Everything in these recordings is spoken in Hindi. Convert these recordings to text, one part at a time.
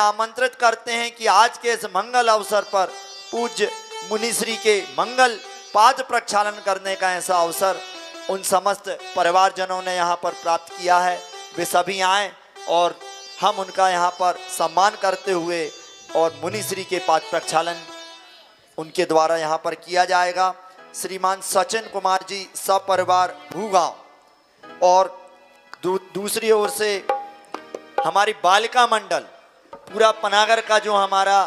आमंत्रित करते हैं कि आज के इस मंगल अवसर पर पूज्य मुनिश्री के मंगल पाद प्रक्षालन करने का ऐसा अवसर उन समस्त परिवारजनों ने यहाँ पर प्राप्त किया है। वे सभी आए और हम उनका यहाँ पर सम्मान करते हुए और मुनिश्री के पाद प्रक्षालन उनके द्वारा यहाँ पर किया जाएगा। श्रीमान सचिन कुमार जी सपरिवार भूगांव और दूसरी ओर से हमारी बालिका मंडल, पूरा पनागर का जो हमारा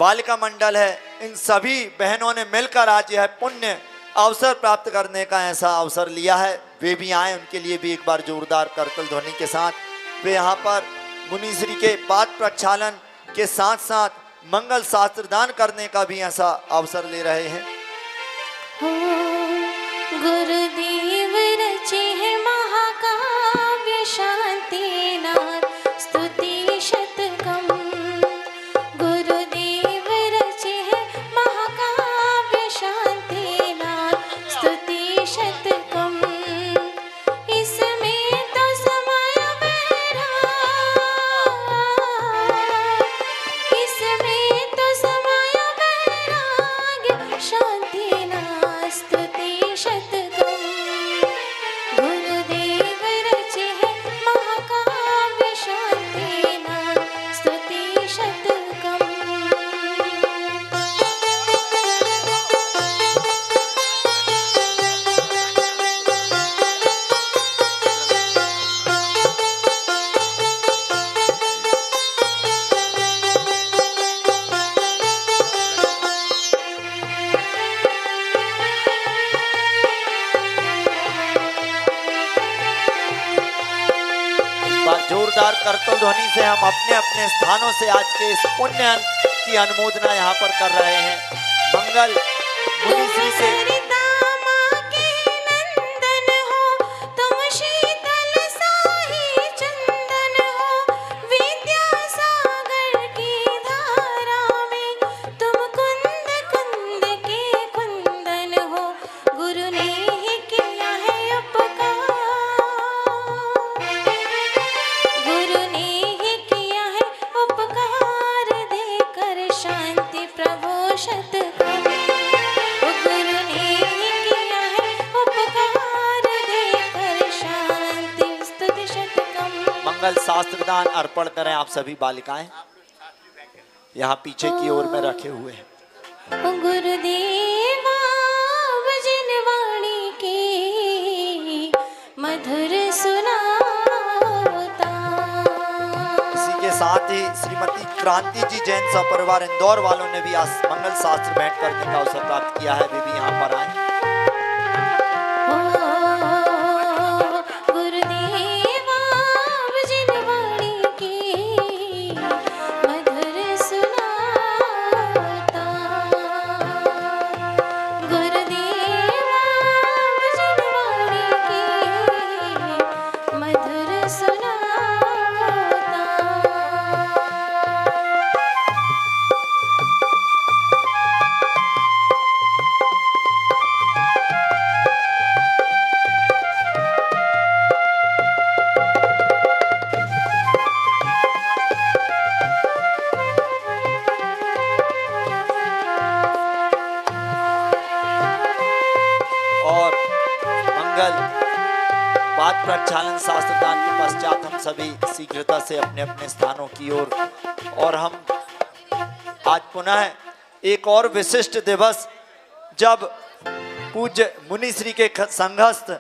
बालिका मंडल है, इन सभी बहनों ने मिलकर आज यह पुण्य अवसर प्राप्त करने का ऐसा अवसर लिया है। वे भी आए, उनके लिए भी एक बार जोरदार करतल ध्वनि के साथ वे यहाँ पर मुनिश्री के पाद प्रक्षालन के साथ साथ मंगल शास्त्र दान करने का भी ऐसा अवसर ले रहे हैं। गुरुदेव रचे है महाकाव्य शांतिनाथ स्तुति शतकम। गुरुदेव रचे है महाकाव्य शांतिनाथ स्तुति शतकम। इसमें तो समय मेरा, इसमें तो समय वैराग्य शांतिनाथ स्तुति शतकम। गुरुदेव रचे है महाकाव्य शांतिनाथ स्तुति शतकम। जोरदार करतल ध्वनि से हम अपने अपने स्थानों से आज के इस पुण्य की अनुमोदना यहाँ पर कर रहे हैं। मंगल मुनिश्री से मंगल शास्त्रदान अर्पण करें आप सभी बालिकाएं यहाँ पीछे की ओर में रखे हुए हैं। गुरुदेवा भजन वाणी की मधुर सुनाता। इसी के साथ ही श्रीमती क्रांति जी जैन सपरिवार इंदौर वालों ने भी आज मंगल शास्त्र भेंट करने का अवसर प्राप्त किया है। वे भी यहाँ पर आए। पाद प्रक्षालन शास्त्रदान के पश्चात हम सभी शीघ्रता से अपने अपने स्थानों की ओर और हम आज पुनः एक और विशिष्ट दिवस, जब पूज्य मुनिश्री के संघस्थ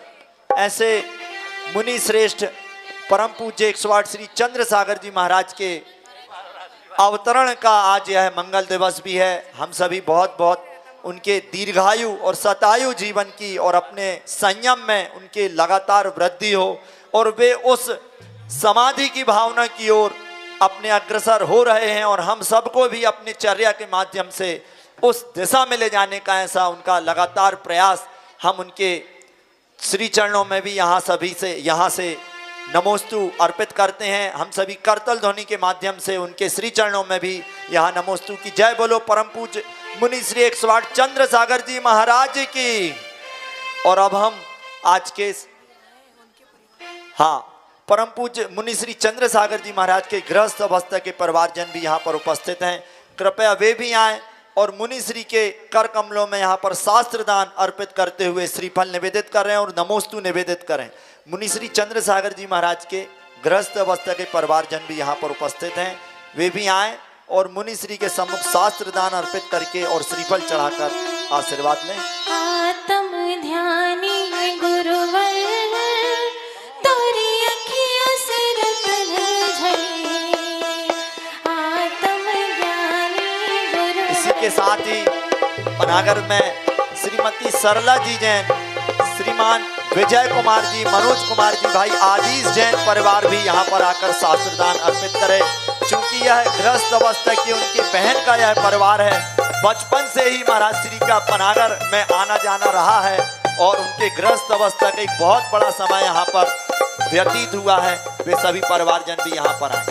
ऐसे मुनि श्रेष्ठ परम पूज्य 108 श्री चंद्र सागर जी महाराज के अवतरण का आज यह मंगल दिवस भी है। हम सभी बहुत बहुत उनके दीर्घायु और शतायु जीवन की और अपने संयम में उनके लगातार वृद्धि हो और वे उस समाधि की भावना की ओर अपने अग्रसर हो रहे हैं और हम सबको भी अपनी चर्या के माध्यम से उस दिशा में ले जाने का ऐसा उनका लगातार प्रयास हम उनके श्री चरणों में भी यहाँ से नमोस्तु अर्पित करते हैं। हम सभी करतल ध्वनि के माध्यम से उनके श्री चरणों में भी यहाँ नमोस्तु की जय बोलो परम पूज्य मुनिश्री 108 चंद्र सागर जी महाराज की। और अब हम आज के परम पूज्य मुनि श्री चंद्र सागर जी महाराज के गृहस्थ अवस्था के परिवारजन भी यहाँ पर उपस्थित हैं। कृपया वे भी आएँ और मुनि श्री के कर कमलों में यहाँ पर शास्त्र दान अर्पित करते हुए श्रीफल निवेदित कर रहे हैं और नमोस्तु निवेदित करें। मुनि श्री चंद्र सागर जी महाराज के गृहस्थ अवस्था के परिवारजन भी यहाँ पर उपस्थित हैं, वे भी आएँ और मुनि श्री के सम्मुख शास्त्र दान अर्पित करके और श्रीफल चढ़ाकर आशीर्वाद लें। आत्म ध्यानी गुरुवर तोरी अखियों से रतन झरे, आत्म ज्ञानी गुरुवर। इसी के साथ ही पनागर में श्रीमती सरला जी जैन, श्रीमान विजय कुमार जी, मनोज कुमार जी, भाई आदिश जैन परिवार भी यहाँ पर आकर शास्त्रदान अर्पित करें। चूंकि यह गृहस्थ अवस्था की उनकी बहन का यह परिवार है, बचपन से ही महाराज श्री का पनागर में आना जाना रहा है और उनके गृहस्थ अवस्था का एक बहुत बड़ा समय यहाँ पर व्यतीत हुआ है। वे सभी परिवारजन भी यहाँ पर आए।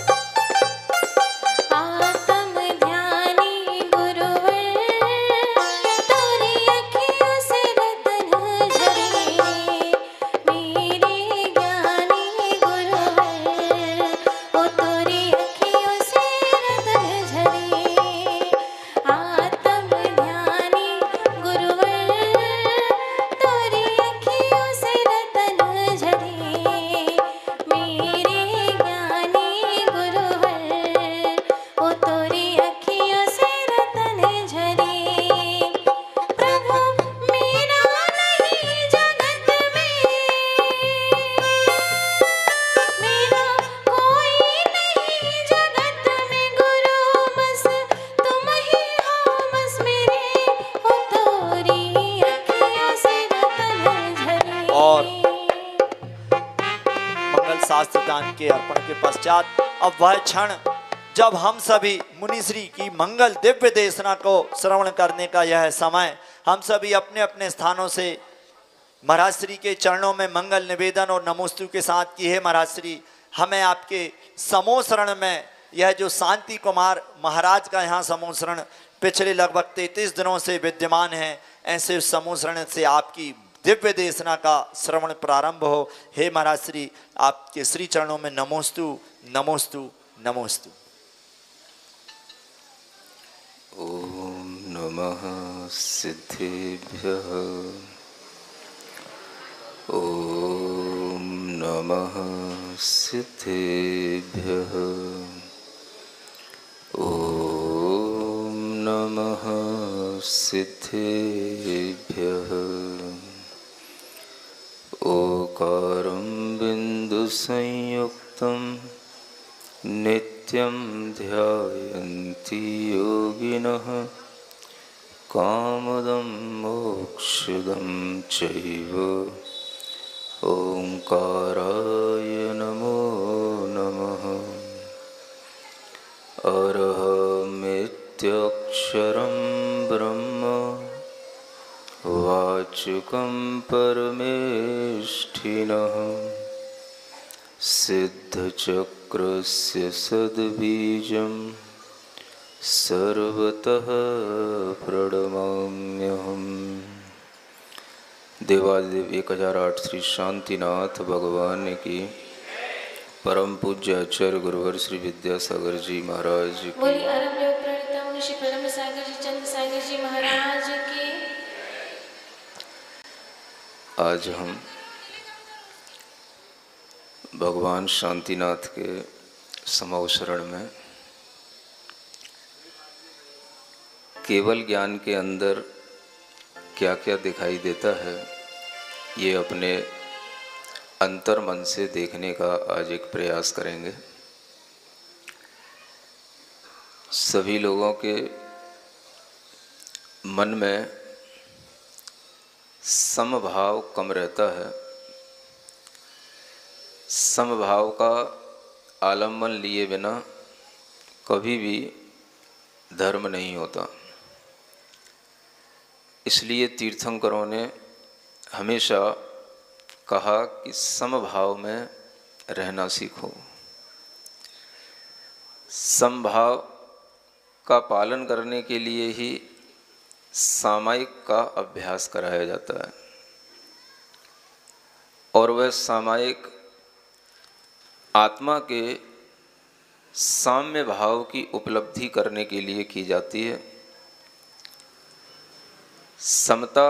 के अर्पण के पश्चात अब वह क्षण जब हम सभी मुनि श्री की मंगल दिव्य देशना को श्रवण करने का यह समय, हम सभी अपने अपने स्थानों से महाराज श्री के चरणों में मंगल निवेदन और नमोस्तु के साथ की है। महाराज श्री, हमें आपके समोसरण में यह जो शांति कुमार महाराज का यहाँ समोसरण पिछले लगभग 33 दिनों से विद्यमान है, ऐसे समोसरण से आपकी दिव्य देशना का श्रवण प्रारंभ हो। हे महाराज श्री, आपके श्री चरणों में नमोस्तु नमोस्तु नमोस्तु। ओम नमः सिद्धेभ्यः, ओम नमः सिद्धेभ्यः, ओम नमः सिद्धेभ्यः। ओकारं बिन्दुसंयुक्तं नित्यं ध्यायन्ति योगिनः, कामदं मोक्षदं चैव। ओंकाराय नमो नमः। अरहमित्यक्षरं ब्रह्म वाचकं परमेष्ठिनः, सिद्धचक्रस्य सद्बीजं सर्वतः प्रणमाम्यहम्। देवादिदेव 1008 श्री शांतिनाथ भगवान की, परम पूज्य आचार्य गुरुवर श्री विद्यासागर जी महाराज की, बोली अरब योग प्रणीता मुनि श्री परम सागर जी चंद्र सागर जी महाराज की। आज हम भगवान शांतिनाथ के समोसरण में केवल ज्ञान के अंदर क्या क्या दिखाई देता है, ये अपने अंतर मन से देखने का आज एक प्रयास करेंगे। सभी लोगों के मन में समभाव कम रहता है। समभाव का आलम्बन लिए बिना कभी भी धर्म नहीं होता। इसलिए तीर्थंकरों ने हमेशा कहा कि समभाव में रहना सीखो। समभाव का पालन करने के लिए ही सामायिक का अभ्यास कराया जाता है, और वह सामायिक आत्मा के साम्य भाव की उपलब्धि करने के लिए की जाती है। समता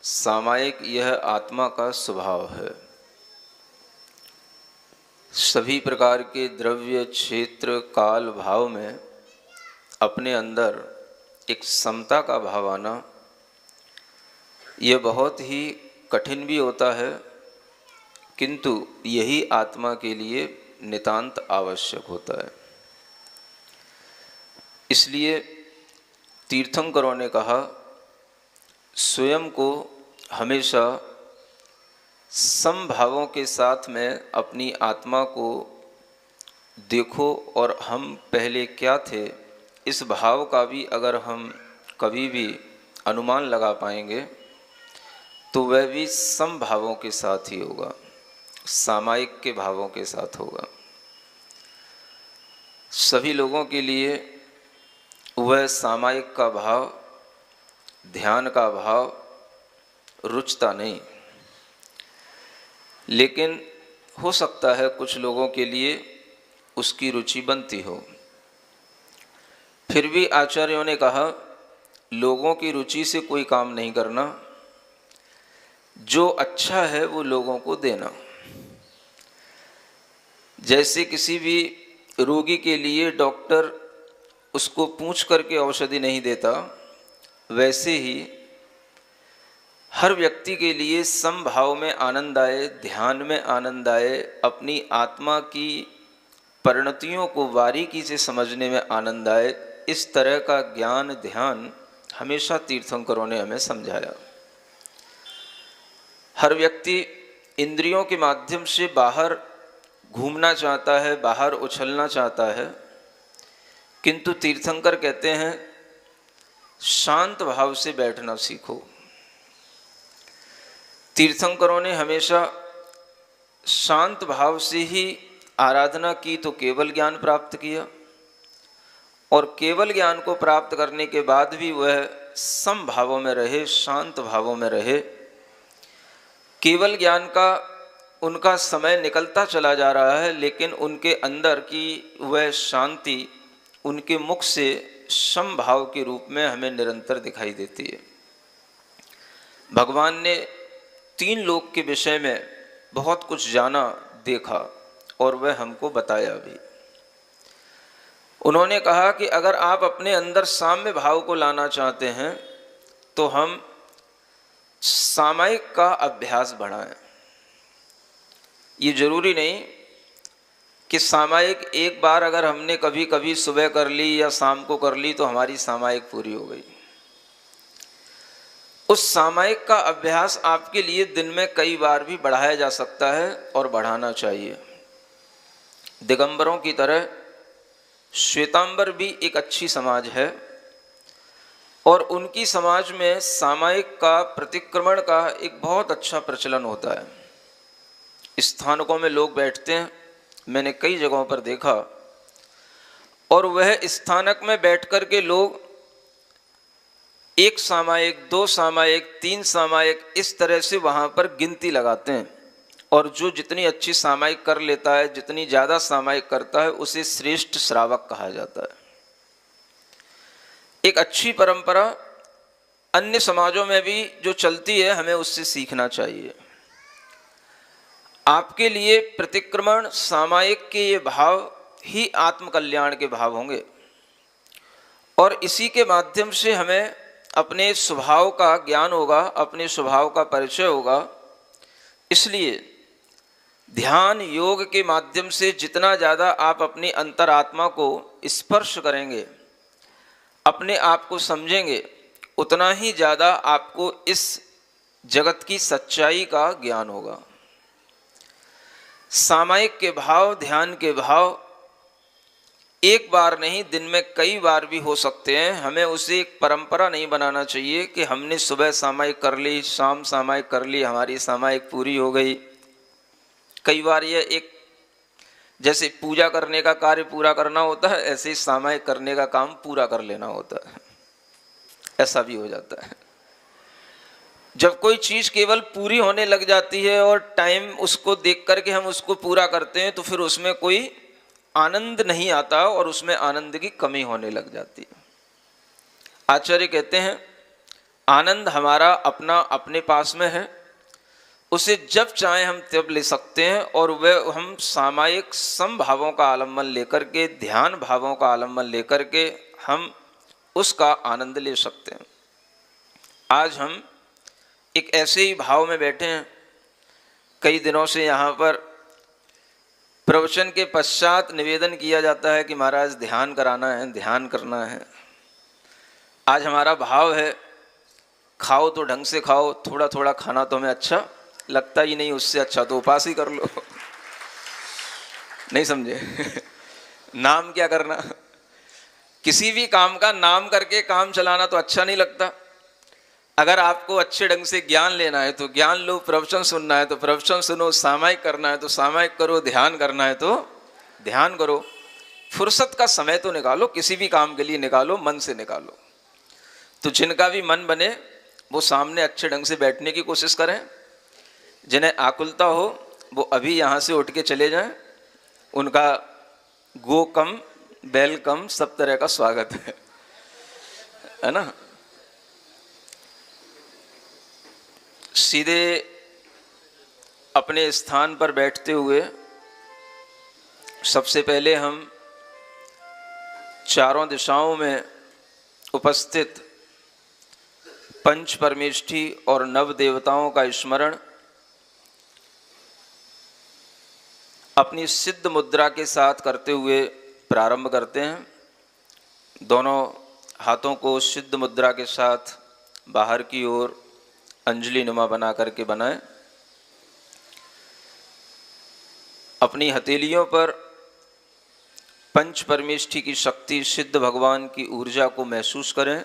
सामायिक यह आत्मा का स्वभाव है। सभी प्रकार के द्रव्य, क्षेत्र, काल, भाव में अपने अंदर एक समता का भाव आना यह बहुत ही कठिन भी होता है, किंतु यही आत्मा के लिए नितांत आवश्यक होता है। इसलिए तीर्थंकरों ने कहा, स्वयं को हमेशा समभावों के साथ में अपनी आत्मा को देखो, और हम पहले क्या थे इस भाव का भी अगर हम कभी भी अनुमान लगा पाएंगे तो वह भी समभावों के साथ ही होगा, सामायिक के भावों के साथ होगा। सभी लोगों के लिए वह सामायिक का भाव, ध्यान का भाव रुचता नहीं, लेकिन हो सकता है कुछ लोगों के लिए उसकी रुचि बनती हो। फिर भी आचार्यों ने कहा, लोगों की रुचि से कोई काम नहीं करना, जो अच्छा है वो लोगों को देना। जैसे किसी भी रोगी के लिए डॉक्टर उसको पूछ करके औषधि नहीं देता, वैसे ही हर व्यक्ति के लिए समभाव में आनंद आए, ध्यान में आनंद आए, अपनी आत्मा की परिणतियों को बारीकी से समझने में आनंद आए, इस तरह का ज्ञान, ध्यान हमेशा तीर्थंकरों ने हमें समझाया। हर व्यक्ति इंद्रियों के माध्यम से बाहर घूमना चाहता है, बाहर उछलना चाहता है, किंतु तीर्थंकर कहते हैं शांत भाव से बैठना सीखो। तीर्थंकरों ने हमेशा शांत भाव से ही आराधना की तो केवल ज्ञान प्राप्त किया, और केवल ज्ञान को प्राप्त करने के बाद भी वह सम भावों में रहे, शांत भावों में रहे। केवल ज्ञान का उनका समय निकलता चला जा रहा है, लेकिन उनके अंदर की वह शांति उनके मुख से सम भाव के रूप में हमें निरंतर दिखाई देती है। भगवान ने 3 लोक के विषय में बहुत कुछ जाना, देखा, और वह हमको बताया भी। उन्होंने कहा कि अगर आप अपने अंदर साम्य भाव को लाना चाहते हैं तो हम सामायिक का अभ्यास बढ़ाएं। ये जरूरी नहीं कि सामायिक एक बार अगर हमने कभी कभी सुबह कर ली या शाम को कर ली तो हमारी सामायिक पूरी हो गई। उस सामायिक का अभ्यास आपके लिए दिन में कई बार भी बढ़ाया जा सकता है और बढ़ाना चाहिए। दिगंबरों की तरह श्वेतांबर भी एक अच्छी समाज है, और उनकी समाज में सामायिक का, प्रतिक्रमण का एक बहुत अच्छा प्रचलन होता है। स्थानकों में लोग बैठते हैं, मैंने कई जगहों पर देखा, और वह स्थानक में बैठकर के लोग 1 सामायिक, 2 सामायिक, 3 सामायिक इस तरह से वहाँ पर गिनती लगाते हैं, और जो जितनी अच्छी सामायिक कर लेता है, जितनी ज़्यादा सामायिक करता है, उसे श्रेष्ठ श्रावक कहा जाता है। एक अच्छी परंपरा अन्य समाजों में भी जो चलती है, हमें उससे सीखना चाहिए। आपके लिए प्रतिक्रमण, सामायिक के ये भाव ही आत्मकल्याण के भाव होंगे, और इसी के माध्यम से हमें अपने स्वभाव का ज्ञान होगा, अपने स्वभाव का परिचय होगा। इसलिए ध्यान योग के माध्यम से जितना ज़्यादा आप अपनी अंतरात्मा को स्पर्श करेंगे, अपने आप को समझेंगे, उतना ही ज़्यादा आपको इस जगत की सच्चाई का ज्ञान होगा। सामायिक के भाव, ध्यान के भाव एक बार नहीं, दिन में कई बार भी हो सकते हैं। हमें उसे एक परंपरा नहीं बनाना चाहिए कि हमने सुबह सामायिक कर ली, शाम सामायिक कर ली, हमारी सामायिक पूरी हो गई। कई बार यह एक जैसे पूजा करने का कार्य पूरा करना होता है, ऐसे ही सामायिक करने का काम पूरा कर लेना होता है, ऐसा भी हो जाता है। जब कोई चीज़ केवल पूरी होने लग जाती है और टाइम उसको देख करके हम उसको पूरा करते हैं तो फिर उसमें कोई आनंद नहीं आता और उसमें आनंद की कमी होने लग जाती है। आचार्य कहते हैं आनंद हमारा अपना अपने पास में है, उसे जब चाहे हम तब ले सकते हैं और वह हम सामायिक समभावों का आलम्बन लेकर के, ध्यान भावों का आलम्बन लेकर के हम उसका आनंद ले सकते हैं। आज हम एक ऐसे ही भाव में बैठे हैं। कई दिनों से यहाँ पर प्रवचन के पश्चात निवेदन किया जाता है कि महाराज ध्यान कराना है, ध्यान करना है। आज हमारा भाव है खाओ तो ढंग से खाओ, थोड़ा थोड़ा खाना तो हमें अच्छा लगता ही नहीं, उससे अच्छा तो उपास ही कर लो। नहीं समझे? नाम क्या करना, किसी भी काम का नाम करके काम चलाना तो अच्छा नहीं लगता। अगर आपको अच्छे ढंग से ज्ञान लेना है तो ज्ञान लो, प्रवचन सुनना है तो प्रवचन सुनो, सामायिक करना है तो सामायिक करो, ध्यान करना है तो ध्यान करो। फुर्सत का समय तो निकालो, किसी भी काम के लिए निकालो, मन से निकालो। तो जिनका भी मन बने वो सामने अच्छे ढंग से बैठने की कोशिश करें। जिन्हें आकुलता हो वो अभी यहाँ से उठ के चले जाएं। उनका गो कम बैल कम सब तरह का स्वागत है ना। सीधे अपने स्थान पर बैठते हुए सबसे पहले हम चारों दिशाओं में उपस्थित पंच परमेष्ठी और नव देवताओं का स्मरण अपनी सिद्ध मुद्रा के साथ करते हुए प्रारंभ करते हैं। दोनों हाथों को सिद्ध मुद्रा के साथ बाहर की ओर अंजलि नुमा बना करके बनाएं। अपनी हथेलियों पर पंच परमेष्ठी की शक्ति, सिद्ध भगवान की ऊर्जा को महसूस करें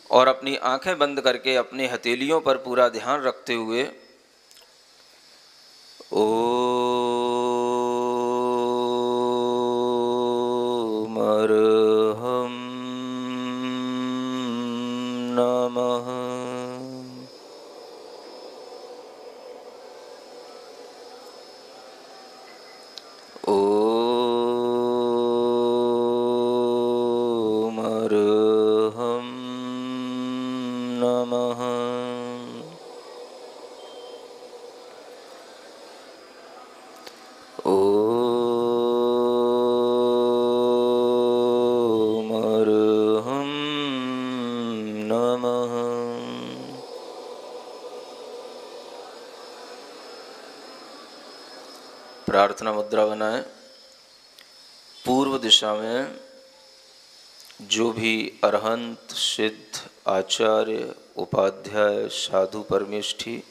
और अपनी आंखें बंद करके अपनी हथेलियों पर पूरा ध्यान रखते हुए ओम अर्हं नमः। ओम अर्हं नमः। ओम अर्हं नमः। प्रार्थना मुद्रा बनाएं। पूर्व दिशा में जो भी अरहंत, सिद्ध, आचार्य, उपाध्याय, साधु, परमेष्ठी,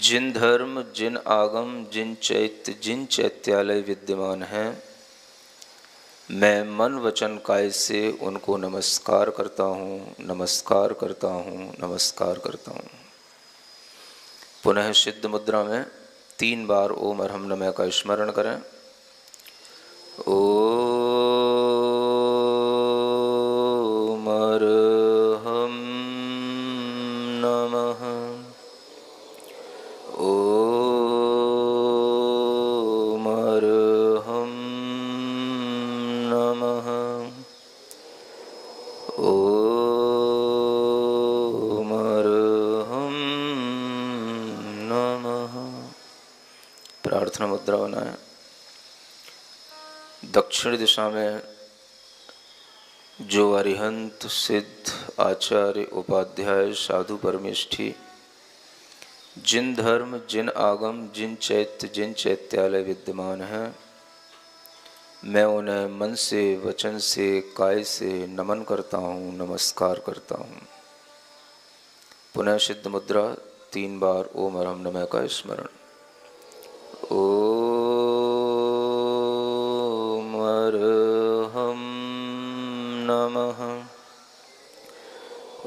जिन धर्म, जिन आगम, जिन चैत्य, जिन चैत्यालय विद्यमान हैं, मैं मन वचन काय से उनको नमस्कार करता हूँ, नमस्कार करता हूँ, नमस्कार करता हूँ। पुनः सिद्ध मुद्रा में 3 बार ओम अर्हं नमः का स्मरण करें। ओम अर्हं नमः। ओम अर्हं नमः। ओम अर्हं नमः। प्रार्थना मुद्रा बनाएं। दक्षिण दिशा में जो अरिहंत, सिद्ध, आचार्य, उपाध्याय, साधु, परमेष्ठी, जिन धर्म, जिन आगम, जिन चैत्य, जिन चैत्यालय विद्यमान हैं, मैं उन्हें मन से, वचन से, काय से नमन करता हूँ, नमस्कार करता हूँ। पुनः सिद्ध मुद्रा 3 बार ओम अर्हं नमः का स्मरण। ओम अर्हं नमः।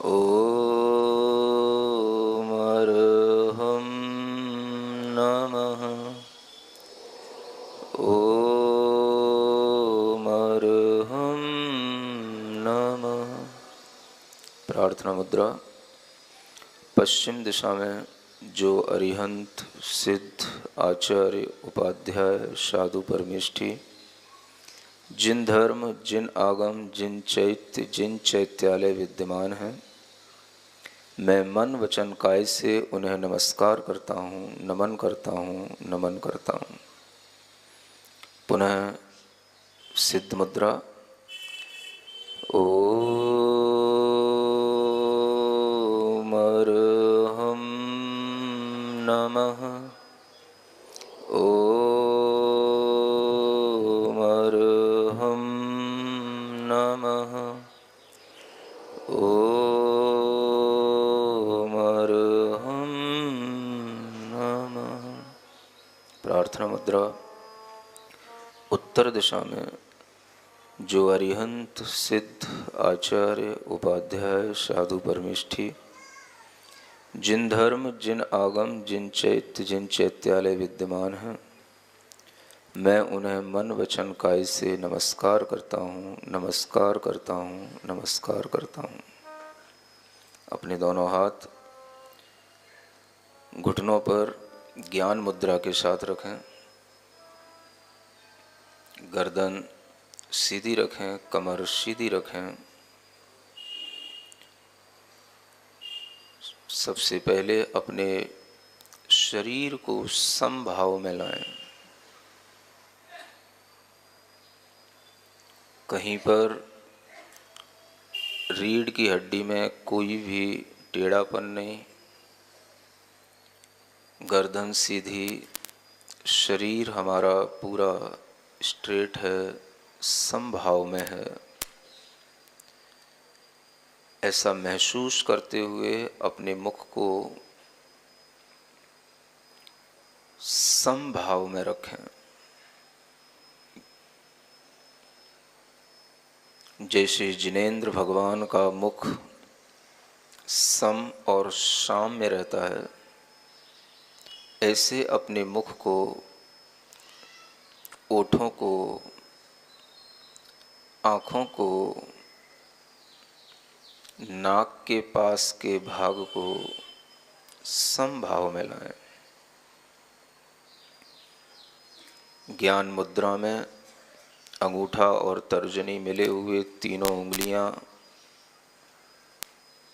ओम अर्हं नमः। ओम अर्हं नमः। प्रार्थना मुद्रा पश्चिम दिशा में जो अरिहंत सिद्ध आचार्य उपाध्याय साधु परमेष्ठी जिन धर्म जिन आगम जिन चैत्य जिन चैत्यालय विद्यमान हैं, मैं मन वचन काय से उन्हें नमस्कार करता हूँ, नमन करता हूँ, नमन करता हूँ। पुनः सिद्ध मुद्रा। ओम अर्हं नमः। ओम अर्हं नमः। ओम अर्हं नमः। प्रार्थना मुद्रा। उत्तर दिशा में जो अरिहंत सिद्ध आचार्य उपाध्याय साधु परमेष्ठी जिन धर्म जिन आगम जिन चैत्य जिन चैत्यालय विद्यमान हैं, मैं उन्हें मन वचन काय से नमस्कार करता हूँ, नमस्कार करता हूँ, नमस्कार करता हूँ। अपने दोनों हाथ घुटनों पर ज्ञान मुद्रा के साथ रखें, गर्दन सीधी रखें, कमर सीधी रखें। सबसे पहले अपने शरीर को समभाव में लाएं। कहीं पर रीढ़ की हड्डी में कोई भी टेढ़ापन नहीं, गर्दन सीधी, शरीर हमारा पूरा स्ट्रेट है, समभाव में है। ऐसा महसूस करते हुए अपने मुख को समभाव में रखें, जैसे जिनेंद्र भगवान का मुख सम और शाम में रहता है, ऐसे अपने मुख को, ओठों को, आँखों को, नाक के पास के भाग को समभाव में लाएं। ज्ञान मुद्रा में अंगूठा और तर्जनी मिले हुए तीनों उंगलियां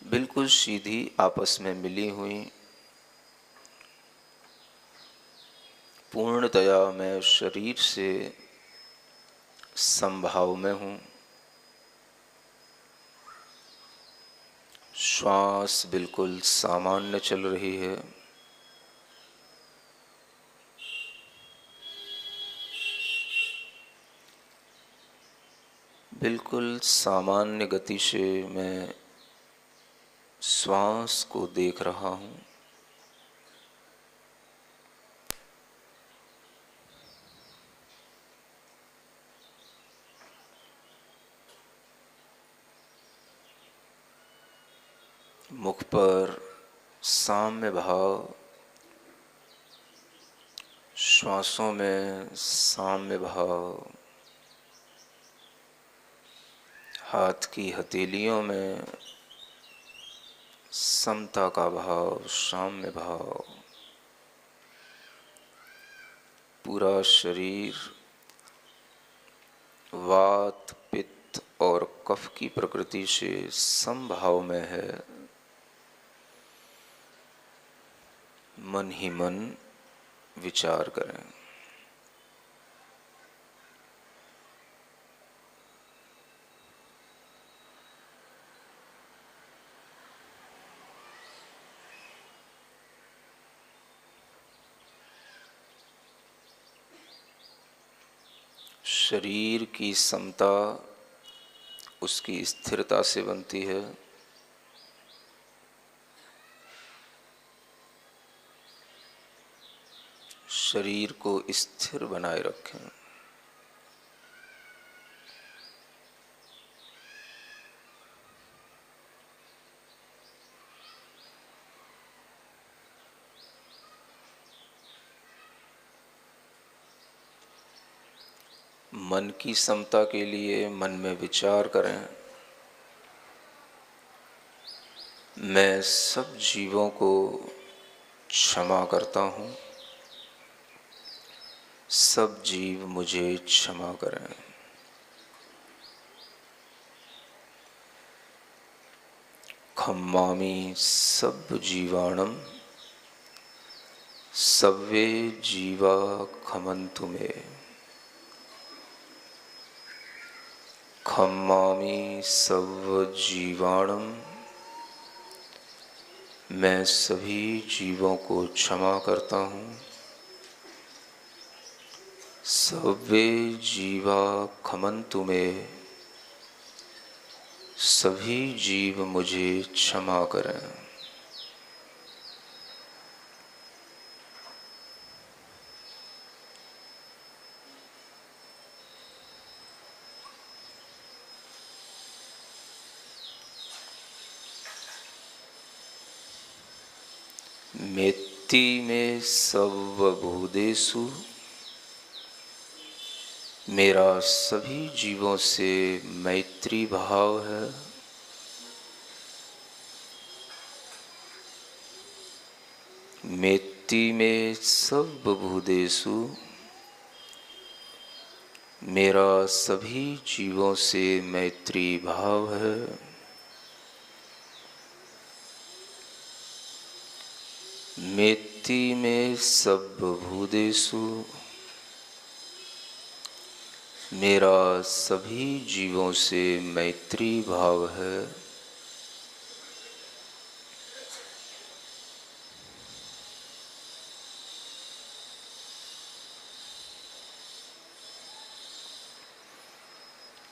बिल्कुल सीधी आपस में मिली हुई। पूर्णतया मैं शरीर से समभाव में हूँ। श्वास बिल्कुल सामान्य चल रही है। बिल्कुल सामान्य गति से मैं श्वास को देख रहा हूँ। मुख पर साम्य भाव, श्वासों में साम्य भाव, हाथ की हथेलियों में समता का भाव, साम्य भाव। पूरा शरीर वात, पित्त और कफ की प्रकृति से समभाव में है। मन ही मन विचार करें। शरीर की समता उसकी स्थिरता से बनती है। शरीर को स्थिर बनाए रखें। मन की समता के लिए मन में विचार करें, मैं सब जीवों को क्षमा करता हूँ, सब जीव मुझे क्षमा करें। खम्मामि सब जीवाणम सव्वे जीवा खमन्तु मे। खम्मामि सब जीवाणम, मैं सभी जीवों को क्षमा करता हूँ, सव्वे जीवा खमन्तु मे, सभी जीव मुझे क्षमा करें। मेत्ती में सर्वभूतेषु, मेरा सभी जीवों से मैत्री भाव है। मेत्ती में सर्वभूतेषु, मेरा सभी जीवों से मैत्री भाव है। मेत्ती में सर्वभूतेषु, मेरा सभी जीवों से मैत्री भाव है।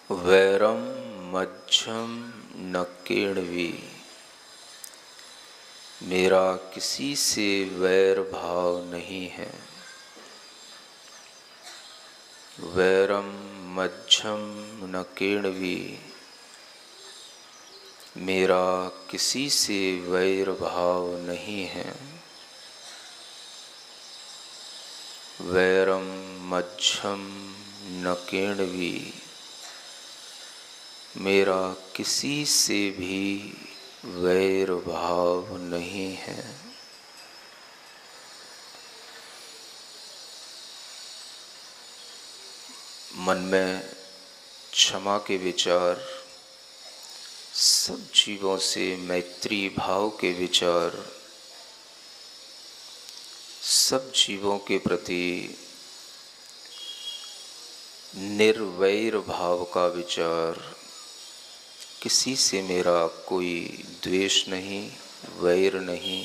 वैरम मज्झम न केणवी, मेरा किसी से वैर भाव नहीं है। वैरम मज्झम न केणवी, मेरा किसी से वैर भाव नहीं है। वैरम मज्झम न केणवी, मेरा किसी से भी वैर भाव नहीं है। मन में क्षमा के विचार, सब जीवों से मैत्री भाव के विचार, सब जीवों के प्रति निर्वैर भाव का विचार, किसी से मेरा कोई द्वेष नहीं, वैर नहीं।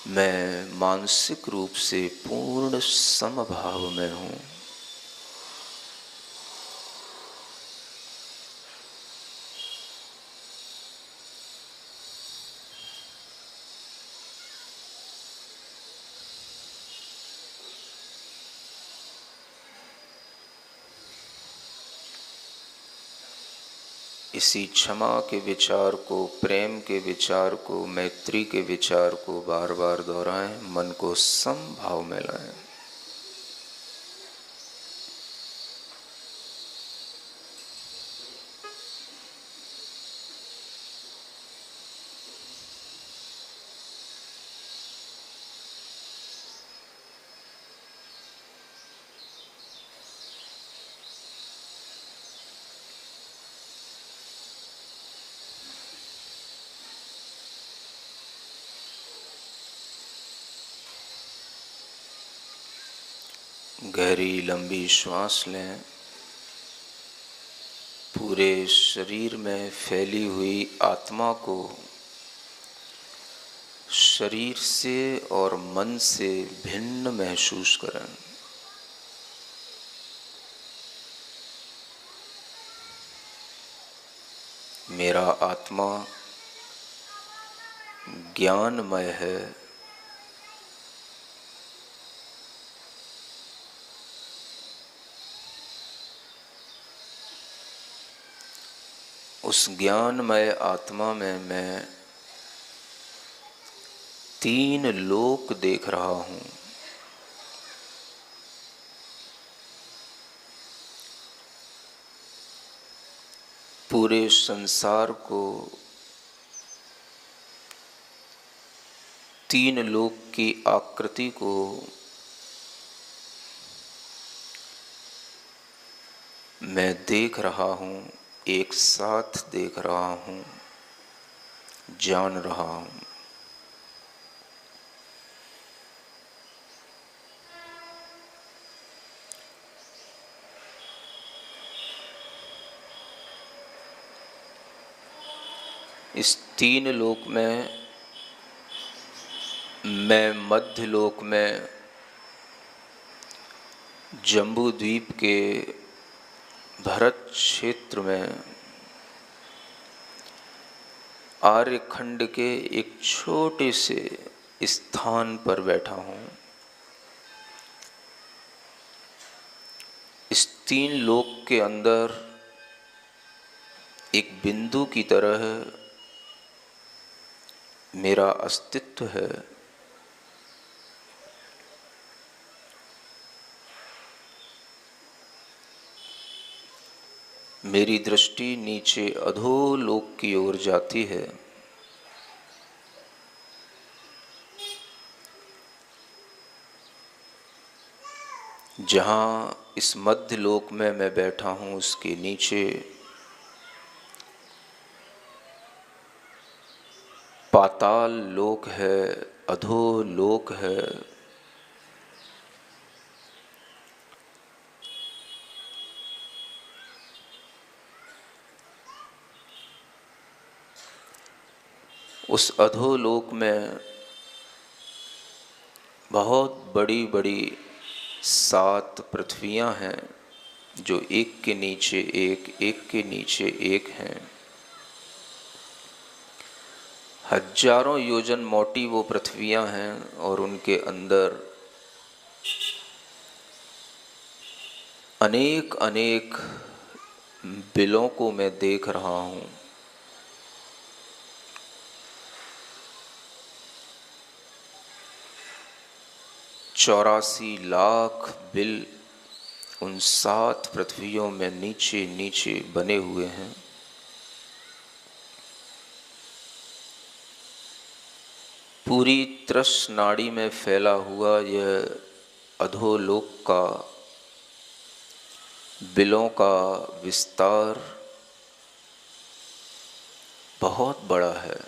मैं मानसिक रूप से पूर्ण समभाव में हूँ। इसी क्षमा के विचार को, प्रेम के विचार को, मैत्री के विचार को बार बार दोहराएं, मन को समभाव में लाएं। गहरी लंबी श्वास लें। पूरे शरीर में फैली हुई आत्मा को शरीर से और मन से भिन्न महसूस करें। मेरा आत्मा ज्ञानमय है। उस ज्ञानमय आत्मा में मैं 3 लोक देख रहा हूँ। पूरे संसार को तीन लोक की आकृति को मैं देख रहा हूँ, एक साथ देख रहा हूँ, जान रहा हूँ। इस तीन लोक में मैं मध्य लोक में जम्बू द्वीप के भरत क्षेत्र में आर्यखंड के एक छोटे से स्थान पर बैठा हूँ। इस तीन लोक के अंदर एक बिंदु की तरह मेरा अस्तित्व है। मेरी दृष्टि नीचे अधोलोक की ओर जाती है। जहाँ इस मध्य लोक में मैं बैठा हूँ, उसके नीचे पाताल लोक है, अधोलोक है। उस अधोलोक में बहुत बड़ी बड़ी 7 पृथ्वियाँ हैं, जो एक के नीचे एक, एक के नीचे एक हैं। हजारों योजन मोटी वो पृथ्वियाँ हैं और उनके अंदर अनेक अनेक बिलों को मैं देख रहा हूँ। चौरासी लाख बिल उन 7 पृथ्वियों में नीचे नीचे बने हुए हैं। पूरी तृष नाड़ी में फैला हुआ यह अधोलोक का बिलों का विस्तार बहुत बड़ा है।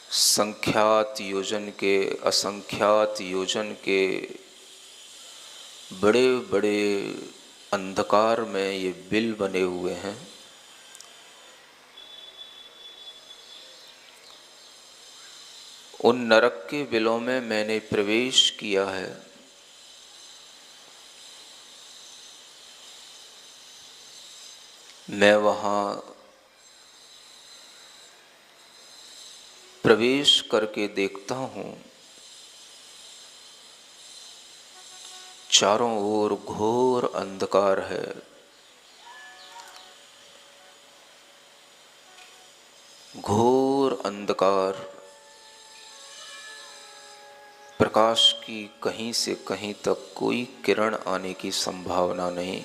संख्यात योजन के, असंख्यात योजन के बड़े बड़े अंधकार में ये बिल बने हुए हैं। उन नरक के बिलों में मैंने प्रवेश किया है। मैं वहाँ प्रवेश करके देखता हूँ, चारों ओर घोर अंधकार है। घोर अंधकार, प्रकाश की कहीं से कहीं तक कोई किरण आने की संभावना नहीं।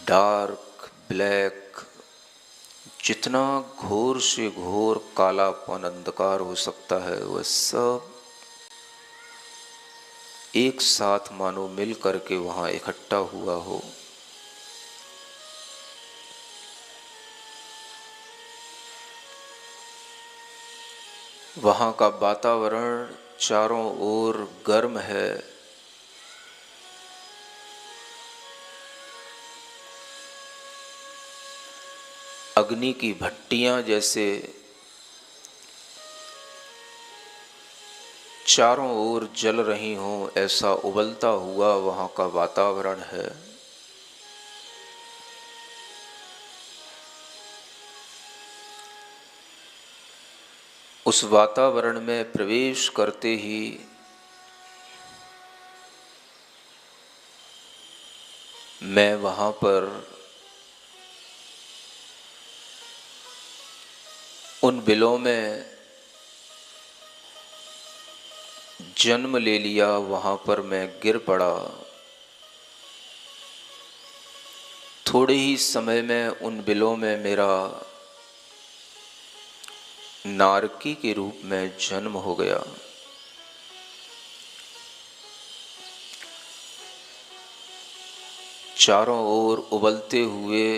डार्क ब्लैक, जितना घोर से घोर कालापन अंधकार हो सकता है, वह सब एक साथ मानो मिल करके वहां इकट्ठा हुआ हो। वहाँ का वातावरण चारों ओर गर्म है। अग्नि की भट्टियां जैसे चारों ओर जल रही हों, ऐसा उबलता हुआ वहाँ का वातावरण है। उस वातावरण में प्रवेश करते ही मैं वहाँ पर उन बिलों में जन्म ले लिया। वहाँ पर मैं गिर पड़ा। थोड़े ही समय में उन बिलों में मेरा नारकी के रूप में जन्म हो गया। चारों ओर उबलते हुए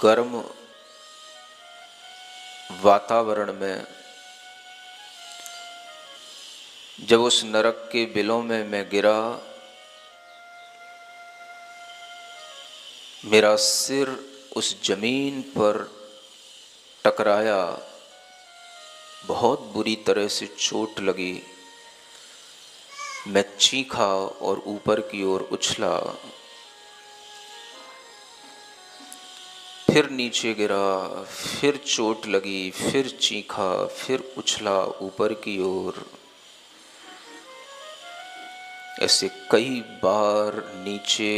गर्म वातावरण में जब उस नरक के बिलों में मैं गिरा, मेरा सिर उस जमीन पर टकराया, बहुत बुरी तरह से चोट लगी। मैं चीखा और ऊपर की ओर उछला, फिर नीचे गिरा, फिर चोट लगी, फिर चीखा, फिर उछला ऊपर की ओर। ऐसे कई बार नीचे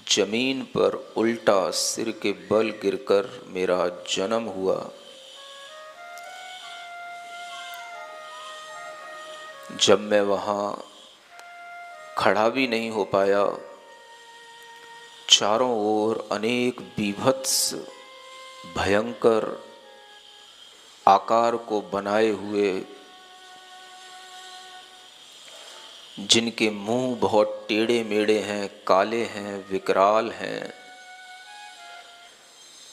जमीन पर उल्टा सिर के बल गिरकर मेरा जन्म हुआ। जब मैं वहां खड़ा भी नहीं हो पाया, चारों ओर अनेक बीभत्स भयंकर आकार को बनाए हुए, जिनके मुंह बहुत टेढ़े मेढ़े हैं, काले हैं, विकराल हैं,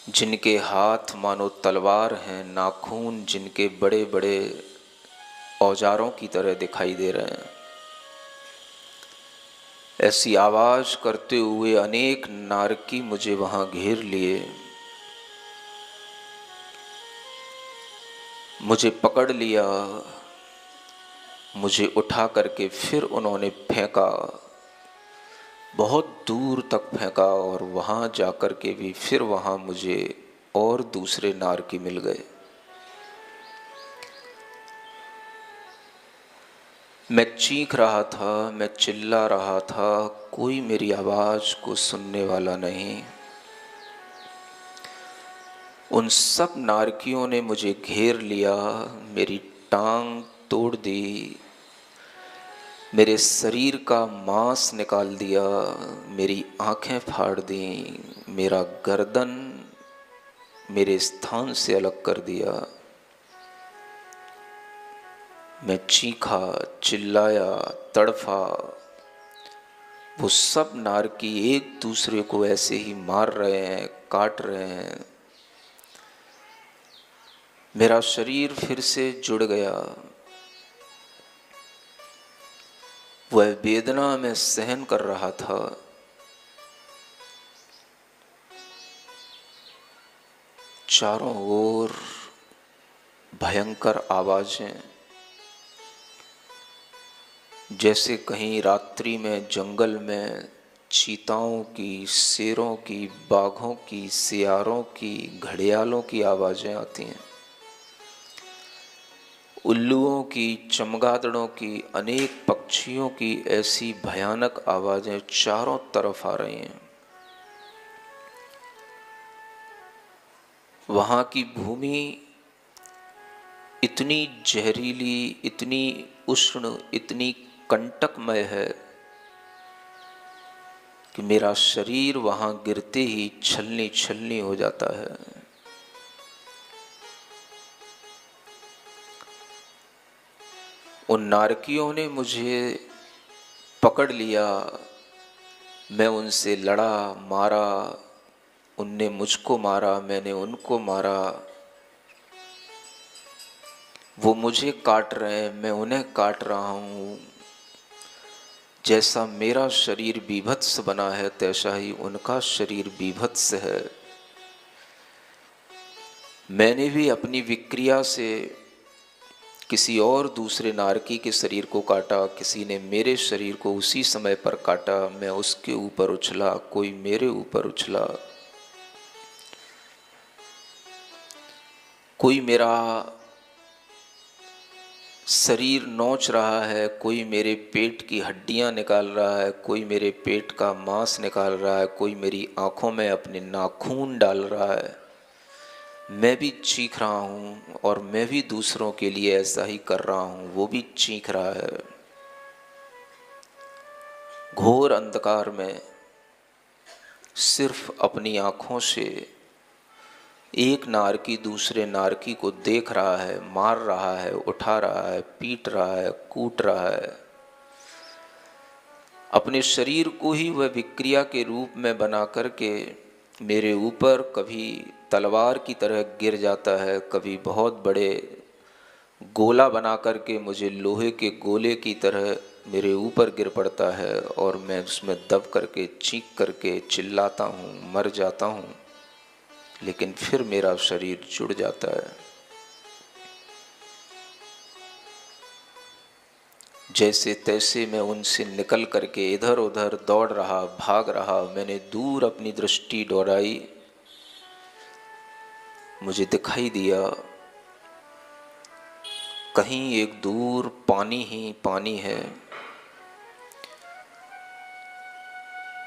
जिनके हाथ मानो तलवार हैं, नाखून जिनके बड़े बड़े औजारों की तरह दिखाई दे रहे हैं, ऐसी आवाज करते हुए अनेक नारकी मुझे वहां घेर लिए। मुझे पकड़ लिया, मुझे उठा करके फिर उन्होंने फेंका, बहुत दूर तक फेंका, और वहां जाकर के भी फिर वहां मुझे और दूसरे नारकी मिल गए। मैं चीख रहा था, मैं चिल्ला रहा था, कोई मेरी आवाज को सुनने वाला नहीं। उन सब नारकियों ने मुझे घेर लिया, मेरी टांग तोड़ दी, मेरे शरीर का मांस निकाल दिया, मेरी आंखें फाड़ दी, मेरा गर्दन मेरे स्थान से अलग कर दिया। मैं चीखा, चिल्लाया, तड़फा। वो सब नारकी एक दूसरे को ऐसे ही मार रहे हैं, काट रहे हैं। मेरा शरीर फिर से जुड़ गया। वह वेदना मैं सहन कर रहा था। चारों ओर भयंकर आवाजें, जैसे कहीं रात्रि में जंगल में चीताओं की, शेरों की, बाघों की, सियारों की, घड़ियालों की आवाजें आती हैं। उल्लुओं की, चमगादड़ों की, अनेक पक्षियों की ऐसी भयानक आवाजें चारों तरफ आ रही हैं। वहां की भूमि इतनी जहरीली, इतनी उष्ण, इतनी कंटकमय है कि मेरा शरीर वहां गिरते ही छलनी छलनी हो जाता है। उन नारकियों ने मुझे पकड़ लिया, मैं उनसे लड़ा, मारा, उनने मुझको मारा, मैंने उनको मारा। वो मुझे काट रहे हैं, मैं उन्हें काट रहा हूं। जैसा मेरा शरीर बीभत्स बना है, तैसा ही उनका शरीर बीभत्स है। मैंने भी अपनी विक्रिया से किसी और दूसरे नारकी के शरीर को काटा, किसी ने मेरे शरीर को उसी समय पर काटा। मैं उसके ऊपर उछला, कोई मेरे ऊपर उछला, कोई मेरा शरीर नोच रहा है, कोई मेरे पेट की हड्डियां निकाल रहा है, कोई मेरे पेट का मांस निकाल रहा है, कोई मेरी आंखों में अपने नाखून डाल रहा है। मैं भी चीख रहा हूँ और मैं भी दूसरों के लिए ऐसा ही कर रहा हूँ, वो भी चीख रहा है। घोर अंधकार में सिर्फ अपनी आँखों से एक नारकी दूसरे नारकी को देख रहा है, मार रहा है, उठा रहा है, पीट रहा है, कूट रहा है। अपने शरीर को ही वह विक्रिया के रूप में बना करके मेरे ऊपर कभी तलवार की तरह गिर जाता है, कभी बहुत बड़े गोला बना करके मुझे लोहे के गोले की तरह मेरे ऊपर गिर पड़ता है और मैं उसमें दब करके चीख करके चिल्लाता हूँ, मर जाता हूँ, लेकिन फिर मेरा शरीर जुड़ जाता है। जैसे तैसे मैं उनसे निकल करके इधर उधर दौड़ रहा, भाग रहा। मैंने दूर अपनी दृष्टि दौड़ाई, मुझे दिखाई दिया कहीं एक दूर पानी ही पानी है।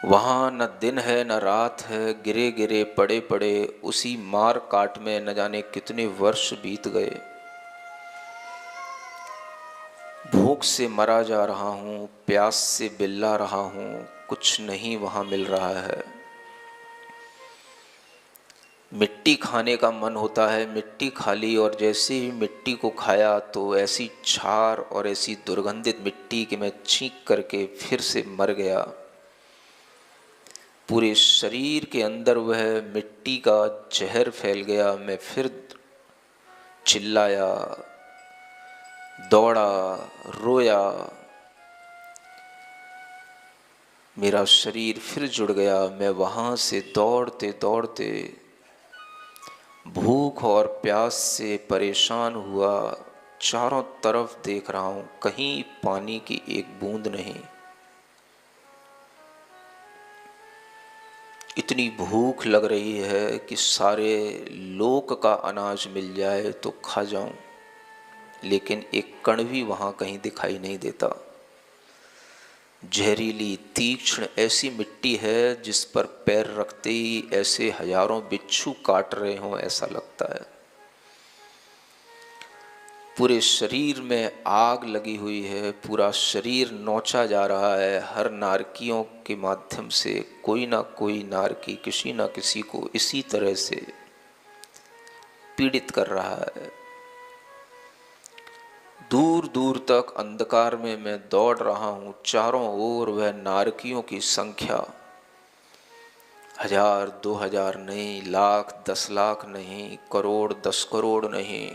वहाँ न दिन है न रात है, गिरे गिरे पड़े पड़े उसी मार काट में न जाने कितने वर्ष बीत गए। भूख से मरा जा रहा हूँ, प्यास से बिल्ला रहा हूँ, कुछ नहीं वहाँ मिल रहा है। मिट्टी खाने का मन होता है, मिट्टी खा ली और जैसे ही मिट्टी को खाया तो ऐसी छार और ऐसी दुर्गंधित मिट्टी कि मैं चीख करके फिर से मर गया। पूरे शरीर के अंदर वह मिट्टी का जहर फैल गया। मैं फिर चिल्लाया, दौड़ा, रोया। मेरा शरीर फिर जुड़ गया। मैं वहाँ से दौड़ते दौड़ते भूख और प्यास से परेशान हुआ, चारों तरफ देख रहा हूँ, कहीं पानी की एक बूंद नहीं। इतनी भूख लग रही है कि सारे लोक का अनाज मिल जाए तो खा जाऊं, लेकिन एक कण भी वहाँ कहीं दिखाई नहीं देता। जहरीली तीक्ष्ण ऐसी मिट्टी है जिस पर पैर रखते ही ऐसे हजारों बिच्छू काट रहे हों ऐसा लगता है। पूरे शरीर में आग लगी हुई है, पूरा शरीर नोचा जा रहा है। हर नारकियों के माध्यम से कोई ना कोई नारकी किसी ना किसी को इसी तरह से पीड़ित कर रहा है। दूर दूर तक अंधकार में मैं दौड़ रहा हूँ। चारों ओर वह नारकियों की संख्या 1000, 2000 नहीं, लाख, 10 लाख नहीं, करोड़, 10 करोड़ नहीं,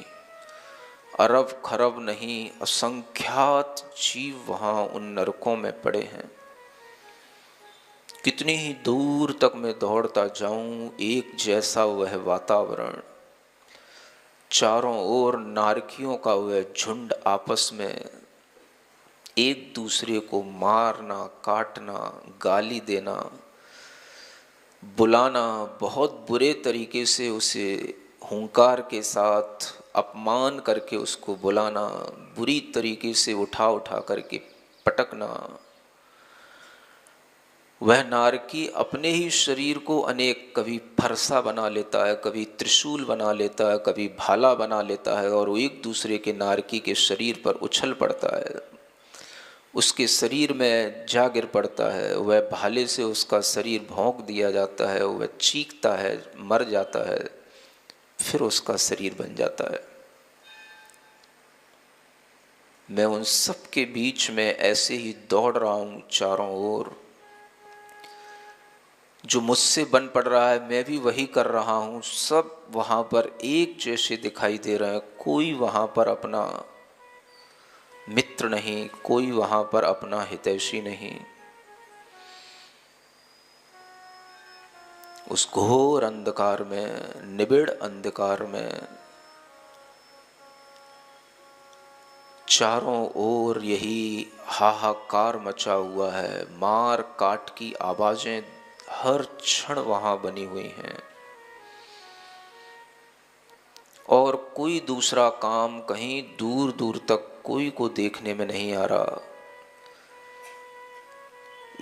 अरब खरब नहीं, असंख्यात जीव वहाँ उन नरकों में पड़े हैं। कितनी ही दूर तक मैं दौड़ता जाऊं, एक जैसा वह वातावरण, चारों ओर नारकियों का वह झुंड आपस में एक दूसरे को मारना, काटना, गाली देना, बुलाना, बहुत बुरे तरीके से उसे हुंकार के साथ अपमान करके उसको बुलाना, बुरी तरीके से उठा उठा करके पटकना। वह नारकी अपने ही शरीर को अनेक, कभी फरसा बना लेता है, कभी त्रिशूल बना लेता है, कभी भाला बना लेता है और वो एक दूसरे के नारकी के शरीर पर उछल पड़ता है, उसके शरीर में जा गिर पड़ता है। वह भाले से उसका शरीर भोंक दिया जाता है, वह चीखता है, मर जाता है, फिर उसका शरीर बन जाता है। मैं उन सब के बीच में ऐसे ही दौड़ रहा हूँ चारों ओर। जो मुझसे बन पड़ रहा है मैं भी वही कर रहा हूँ। सब वहाँ पर एक जैसे दिखाई दे रहे हैं। कोई वहाँ पर अपना मित्र नहीं, कोई वहाँ पर अपना हितैषी नहीं। उस घोर अंधकार में, निबिड़ अंधकार में, चारों ओर यही हाहाकार मचा हुआ है। मार काट की आवाजें हर क्षण वहां बनी हुई हैं और कोई दूसरा काम कहीं दूर दूर तक कोई को देखने में नहीं आ रहा।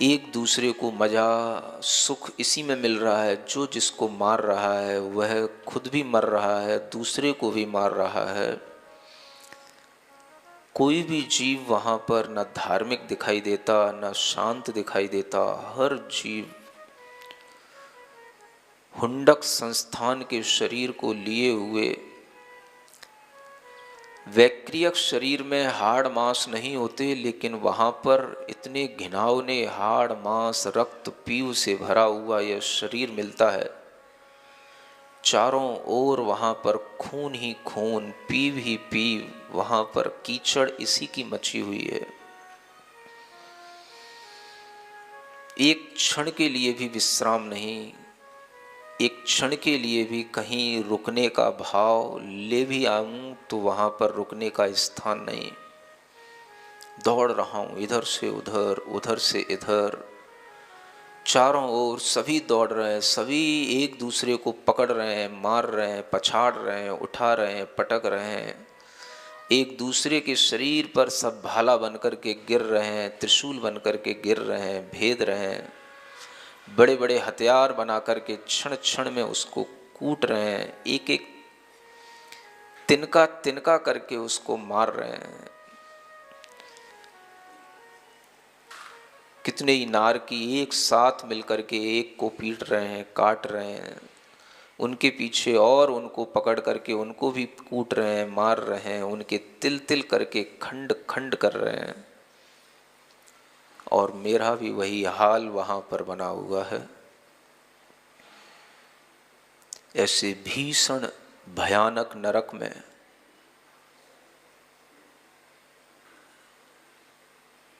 एक दूसरे को मजा, सुख इसी में मिल रहा है। जो जिसको मार रहा है वह खुद भी मर रहा है, दूसरे को भी मार रहा है। कोई भी जीव वहाँ पर न धार्मिक दिखाई देता, न शांत दिखाई देता। हर जीव हुंडक संस्थान के शरीर को लिए हुए वैक्रियक शरीर में हाड़ मांस नहीं होते, लेकिन वहाँ पर इतने घिनौने हाड़ मांस रक्त पीव से भरा हुआ यह शरीर मिलता है। चारों ओर वहाँ पर खून ही खून, पीव ही पीव, वहाँ पर कीचड़ इसी की मची हुई है। एक क्षण के लिए भी विश्राम नहीं, एक क्षण के लिए भी कहीं रुकने का भाव ले भी आऊं तो वहाँ पर रुकने का स्थान नहीं। दौड़ रहा हूँ इधर से उधर, उधर से इधर, चारों ओर सभी दौड़ रहे हैं, सभी एक दूसरे को पकड़ रहे हैं, मार रहे हैं, पछाड़ रहे हैं, उठा रहे हैं, पटक रहे हैं। एक दूसरे के शरीर पर सब भाला बनकर के गिर रहे हैं, त्रिशूल बनकर के गिर रहे हैं, भेद रहे हैं, बड़े बड़े हथियार बना करके क्षण क्षण में उसको कूट रहे हैं, एक एक तिनका तिनका करके उसको मार रहे हैं। कितने ही नार की एक साथ मिलकर के एक को पीट रहे हैं, काट रहे हैं, उनके पीछे और उनको पकड़ करके उनको भी कूट रहे हैं, मार रहे हैं, उनके तिल तिल करके खंड खंड कर रहे हैं। और मेरा भी वही हाल वहां पर बना हुआ है। ऐसे भीषण भयानक नरक में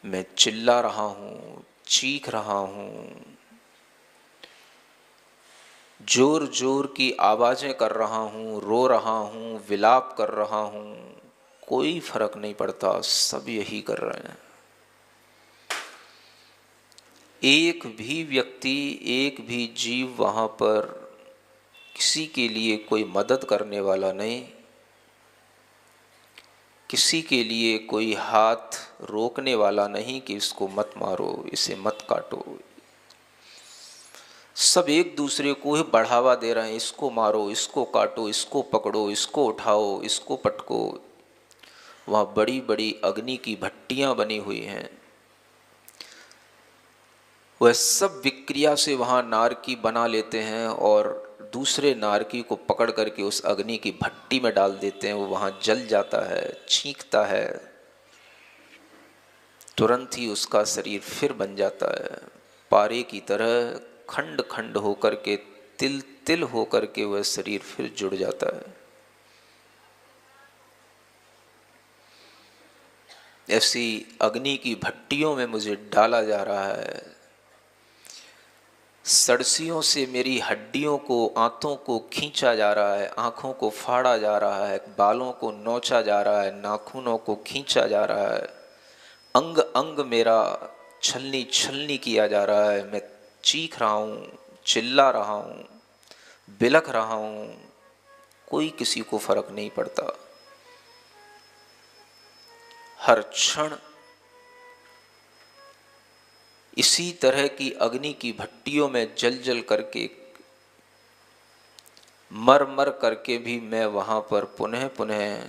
मैं चिल्ला रहा हूं, चीख रहा हूं, जोर जोर की आवाजें कर रहा हूं, रो रहा हूं, विलाप कर रहा हूं, कोई फर्क नहीं पड़ता, सब यही कर रहे हैं। एक भी व्यक्ति, एक भी जीव वहां पर किसी के लिए कोई मदद करने वाला नहीं, किसी के लिए कोई हाथ रोकने वाला नहीं कि इसको मत मारो, इसे मत काटो। सब एक दूसरे को ही बढ़ावा दे रहे हैं, इसको मारो, इसको काटो, इसको पकड़ो, इसको उठाओ, इसको पटको। वहाँ बड़ी बड़ी अग्नि की भट्टियां बनी हुई हैं, वह सब विक्रिया से वहाँ नारकी बना लेते हैं और दूसरे नारकी को पकड़ करके उस अग्नि की भट्टी में डाल देते हैं। वो वहाँ जल जाता है, चीखता है, तुरंत ही उसका शरीर फिर बन जाता है, पारे की तरह खंड खंड होकर के, तिल तिल होकर के वह शरीर फिर जुड़ जाता है। ऐसी अग्नि की भट्टियों में मुझे डाला जा रहा है। सड़सियों से मेरी हड्डियों को, आंतों को खींचा जा रहा है, आँखों को फाड़ा जा रहा है, बालों को नोचा जा रहा है, नाखूनों को खींचा जा रहा है, अंग अंग मेरा छलनी छलनी किया जा रहा है। मैं चीख रहा हूँ, चिल्ला रहा हूँ, बिलख रहा हूँ, कोई किसी को फर्क नहीं पड़ता। हर क्षण इसी तरह की अग्नि की भट्टियों में जल जल करके, मर मर करके भी मैं वहां पर पुनः पुनः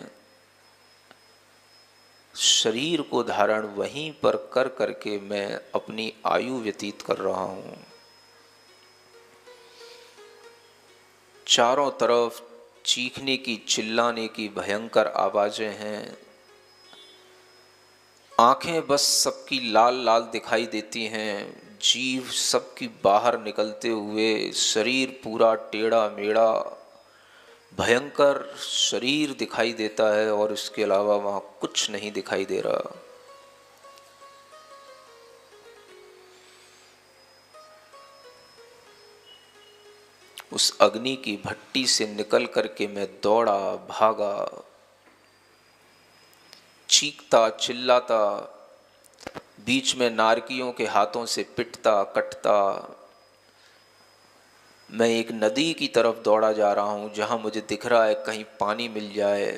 शरीर को धारण वहीं पर कर करके मैं अपनी आयु व्यतीत कर रहा हूं। चारों तरफ चीखने की, चिल्लाने की भयंकर आवाजें हैं। आंखें बस सबकी लाल लाल दिखाई देती हैं, जीव सबकी बाहर निकलते हुए, शरीर पूरा टेढ़ा मेढ़ा भयंकर शरीर दिखाई देता है और इसके अलावा वहां कुछ नहीं दिखाई दे रहा। उस अग्नि की भट्टी से निकल करके मैं दौड़ा, भागा, चीखता चिल्लाता, बीच में नारकियों के हाथों से पिटता कटता। मैं एक नदी की तरफ दौड़ा जा रहा हूँ जहाँ मुझे दिख रहा है कहीं पानी मिल जाए।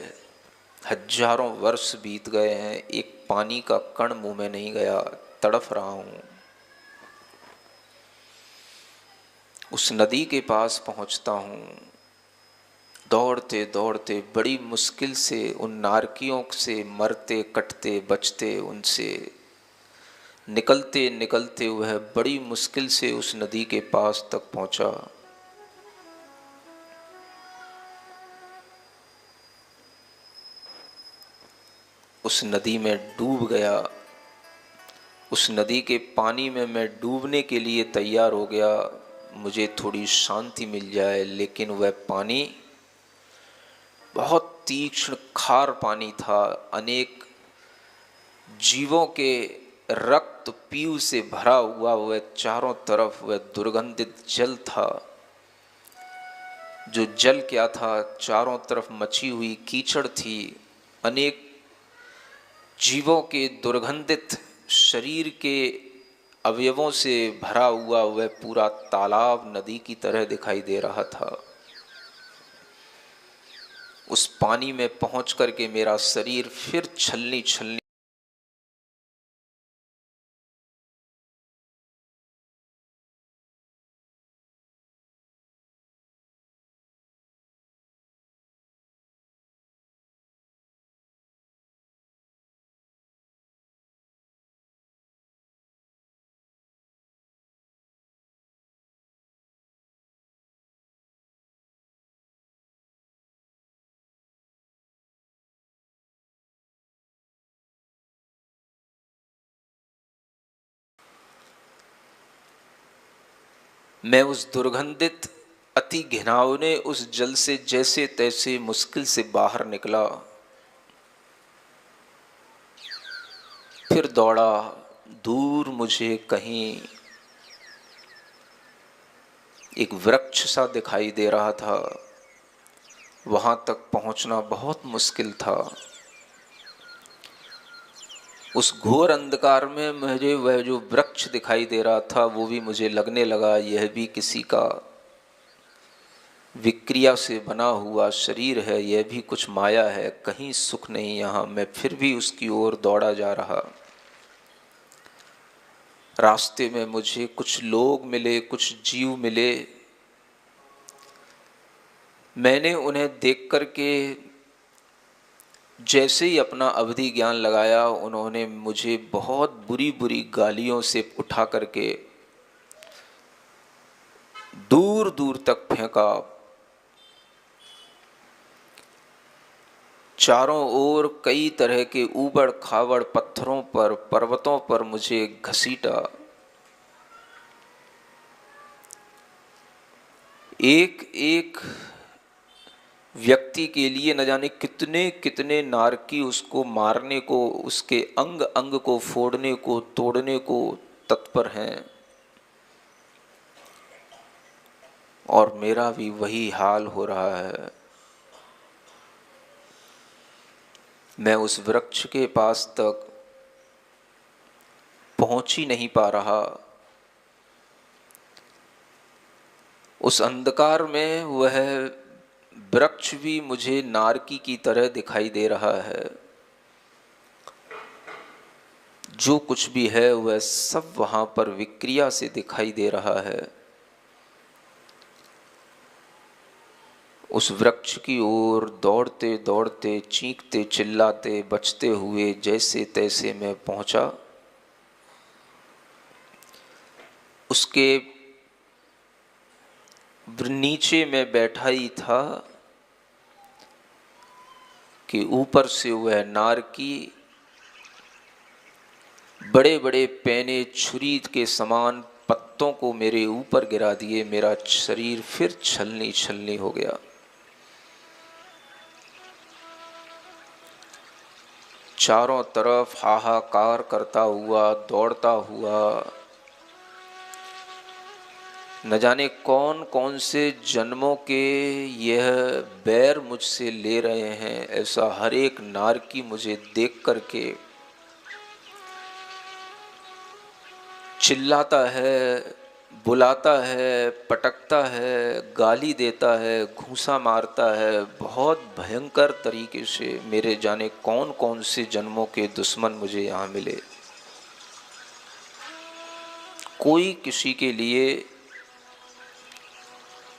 हजारों वर्ष बीत गए हैं, एक पानी का कण मुंह में नहीं गया, तड़फ रहा हूँ। उस नदी के पास पहुँचता हूँ, दौड़ते दौड़ते बड़ी मुश्किल से उन नारकियों से मरते कटते बचते, उनसे निकलते निकलते वह बड़ी मुश्किल से उस नदी के पास तक पहुंचा। उस नदी में डूब गया। उस नदी के पानी में मैं डूबने के लिए तैयार हो गया, मुझे थोड़ी शांति मिल जाए। लेकिन वह पानी बहुत तीक्ष्ण खार पानी था, अनेक जीवों के रक्त पीव से भरा हुआ वह चारों तरफ वह दुर्गंधित जल था। जो जल क्या था, चारों तरफ मची हुई कीचड़ थी, अनेक जीवों के दुर्गंधित शरीर के अवयवों से भरा हुआ वह पूरा तालाब नदी की तरह दिखाई दे रहा था। उस पानी में पहुंच करके मेरा शरीर फिर छलनी छलनी मैं उस दुर्गंधित अति घिनौने उस जल से जैसे तैसे मुश्किल से बाहर निकला। फिर दौड़ा। दूर मुझे कहीं एक वृक्ष सा दिखाई दे रहा था, वहां तक पहुंचना बहुत मुश्किल था। उस घोर अंधकार में मुझे वह जो वृक्ष दिखाई दे रहा था वो भी मुझे लगने लगा यह भी किसी का विक्रिया से बना हुआ शरीर है, यह भी कुछ माया है, कहीं सुख नहीं यहाँ। मैं फिर भी उसकी ओर दौड़ा जा रहा। रास्ते में मुझे कुछ लोग मिले, कुछ जीव मिले। मैंने उन्हें देख करके जैसे ही अपना अवधि ज्ञान लगाया, उन्होंने मुझे बहुत बुरी बुरी गालियों से उठा करके दूर दूर तक फेंका। चारों ओर कई तरह के ऊबड़ खाबड़ पत्थरों पर, पर्वतों पर मुझे घसीटा। एक एक व्यक्ति के लिए न जाने कितने कितने नारकी उसको मारने को, उसके अंग अंग को फोड़ने को, तोड़ने को तत्पर हैं। और मेरा भी वही हाल हो रहा है। मैं उस वृक्ष के पास तक पहुंच ही नहीं पा रहा। उस अंधकार में वह वृक्ष भी मुझे नारकी की तरह दिखाई दे रहा है। जो कुछ भी है वह सब वहां पर विक्रिया से दिखाई दे रहा है। उस वृक्ष की ओर दौड़ते दौड़ते, चीखते चिल्लाते, बचते हुए जैसे तैसे मैं पहुंचा। उसके नीचे मैं बैठा ही था कि ऊपर से वह नारकी बड़े बड़े पैने छुरी के समान पत्तों को मेरे ऊपर गिरा दिए। मेरा शरीर फिर छलनी छलनी हो गया। चारों तरफ हाहाकार करता हुआ, दौड़ता हुआ, न जाने कौन कौन से जन्मों के यह बैर मुझसे ले रहे हैं, ऐसा हर एक नारकी मुझे देख करके चिल्लाता है, बुलाता है, पटकता है, गाली देता है, घूंसा मारता है। बहुत भयंकर तरीके से मेरे जाने कौन कौन से जन्मों के दुश्मन मुझे यहाँ मिले। कोई किसी के लिए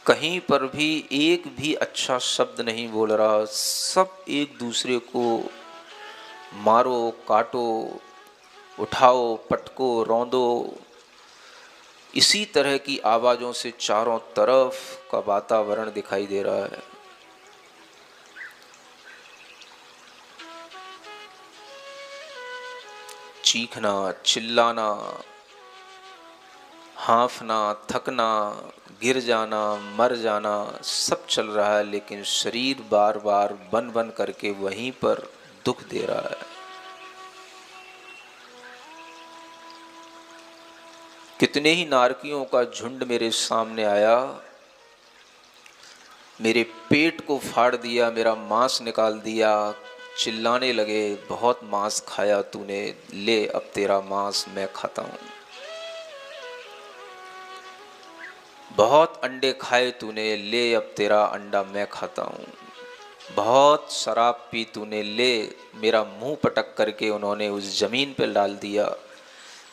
कहीं पर भी एक भी अच्छा शब्द नहीं बोल रहा। सब एक दूसरे को मारो, काटो, उठाओ, पटको, रौंदो, इसी तरह की आवाज़ों से चारों तरफ का वातावरण दिखाई दे रहा है। चीखना, चिल्लाना, हाँफना, थकना, गिर जाना, मर जाना सब चल रहा है, लेकिन शरीर बार बार बन बन करके वहीं पर दुख दे रहा है। कितने ही नारकियों का झुंड मेरे सामने आया, मेरे पेट को फाड़ दिया, मेरा मांस निकाल दिया, चिल्लाने लगे, बहुत मांस खाया तूने, ले अब तेरा मांस मैं खाता हूं। बहुत अंडे खाए तूने, ले अब तेरा अंडा मैं खाता हूं। बहुत शराब पी तूने, ले, मेरा मुंह पटक करके उन्होंने उस जमीन पे डाल दिया।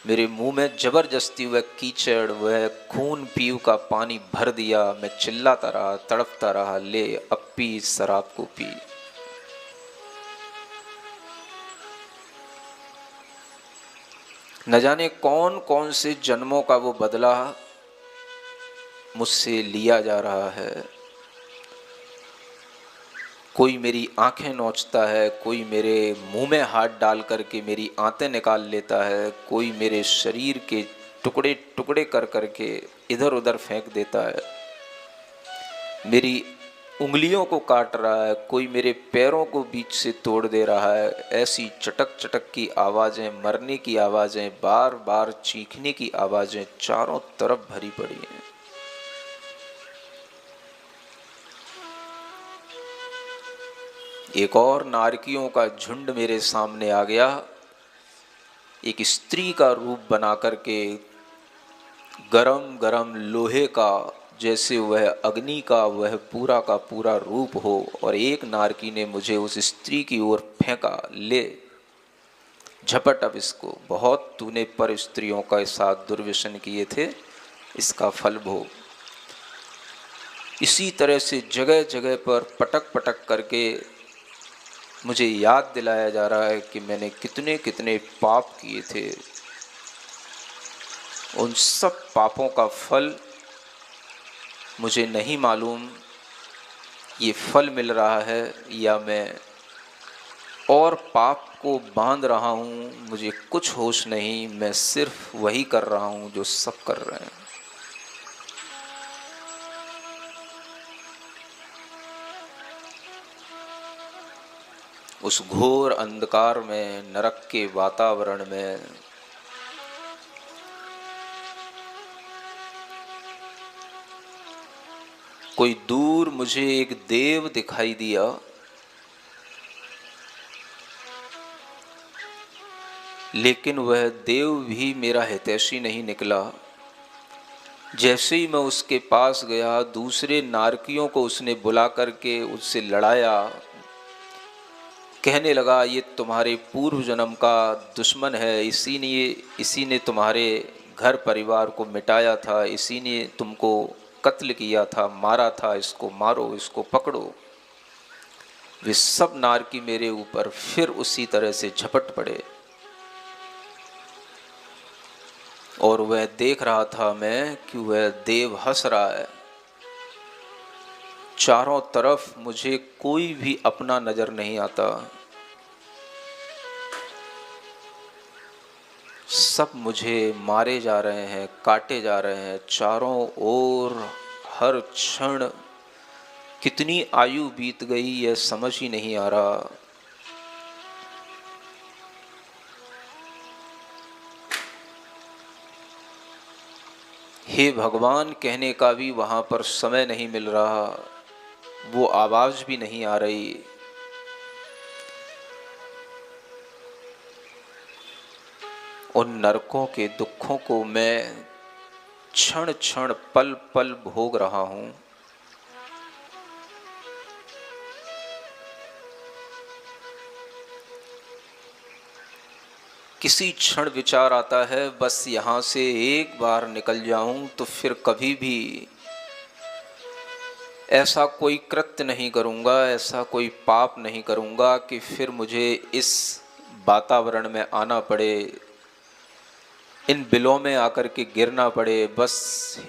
मेरे मुंह में जबरदस्ती वह कीचड़, वह खून पीव का पानी भर दिया। मैं चिल्लाता रहा, तड़पता रहा, ले अब पी इस शराब को पी। न जाने कौन कौन से जन्मों का वो बदला मुझसे लिया जा रहा है। कोई मेरी आंखें नोचता है, कोई मेरे मुंह में हाथ डाल करके मेरी आंतें निकाल लेता है, कोई मेरे शरीर के टुकड़े टुकड़े कर करके इधर उधर फेंक देता है, मेरी उंगलियों को काट रहा है, कोई मेरे पैरों को बीच से तोड़ दे रहा है। ऐसी चटक चटक की आवाज़ें, मरने की आवाज़ें, बार बार चीखने की आवाज़ें चारों तरफ भरी पड़ी हैं। एक और नारकियों का झुंड मेरे सामने आ गया, एक स्त्री का रूप बना करके, गरम गरम लोहे का, जैसे वह अग्नि का वह पूरा का पूरा रूप हो, और एक नारकी ने मुझे उस स्त्री की ओर फेंका, ले झपट अब इसको, बहुत तूने पर स्त्रियों का साथ दुर्व्यसन किए थे, इसका फल भोग। इसी तरह से जगह जगह पर पटक पटक करके मुझे याद दिलाया जा रहा है कि मैंने कितने कितने पाप किए थे। उन सब पापों का फल मुझे नहीं मालूम, ये फल मिल रहा है या मैं और पाप को बांध रहा हूँ, मुझे कुछ होश नहीं। मैं सिर्फ वही कर रहा हूँ जो सब कर रहे हैं। उस घोर अंधकार में, नरक के वातावरण में कोई दूर मुझे एक देव दिखाई दिया। लेकिन वह देव भी मेरा हितैषी नहीं निकला। जैसे ही मैं उसके पास गया, दूसरे नारकियों को उसने बुला करके उससे लड़ाया। कहने लगा, ये तुम्हारे पूर्व जन्म का दुश्मन है, इसी ने तुम्हारे घर परिवार को मिटाया था, इसी ने तुमको कत्ल किया था, मारा था, इसको मारो, इसको पकड़ो। वे सब नारकी मेरे ऊपर फिर उसी तरह से झपट पड़े, और वह देख रहा था मैं कि वह देव हंस रहा है। चारों तरफ मुझे कोई भी अपना नजर नहीं आता। सब मुझे मारे जा रहे हैं, काटे जा रहे हैं चारों ओर। हर क्षण कितनी आयु बीत गई यह समझ ही नहीं आ रहा। हे भगवान कहने का भी वहां पर समय नहीं मिल रहा, वो आवाज भी नहीं आ रही। उन नरकों के दुखों को मैं क्षण क्षण पल पल भोग रहा हूं। किसी क्षण विचार आता है, बस यहां से एक बार निकल जाऊं तो फिर कभी भी ऐसा कोई कृत्य नहीं करूंगा, ऐसा कोई पाप नहीं करूंगा कि फिर मुझे इस वातावरण में आना पड़े, इन बिलों में आकर के गिरना पड़े। बस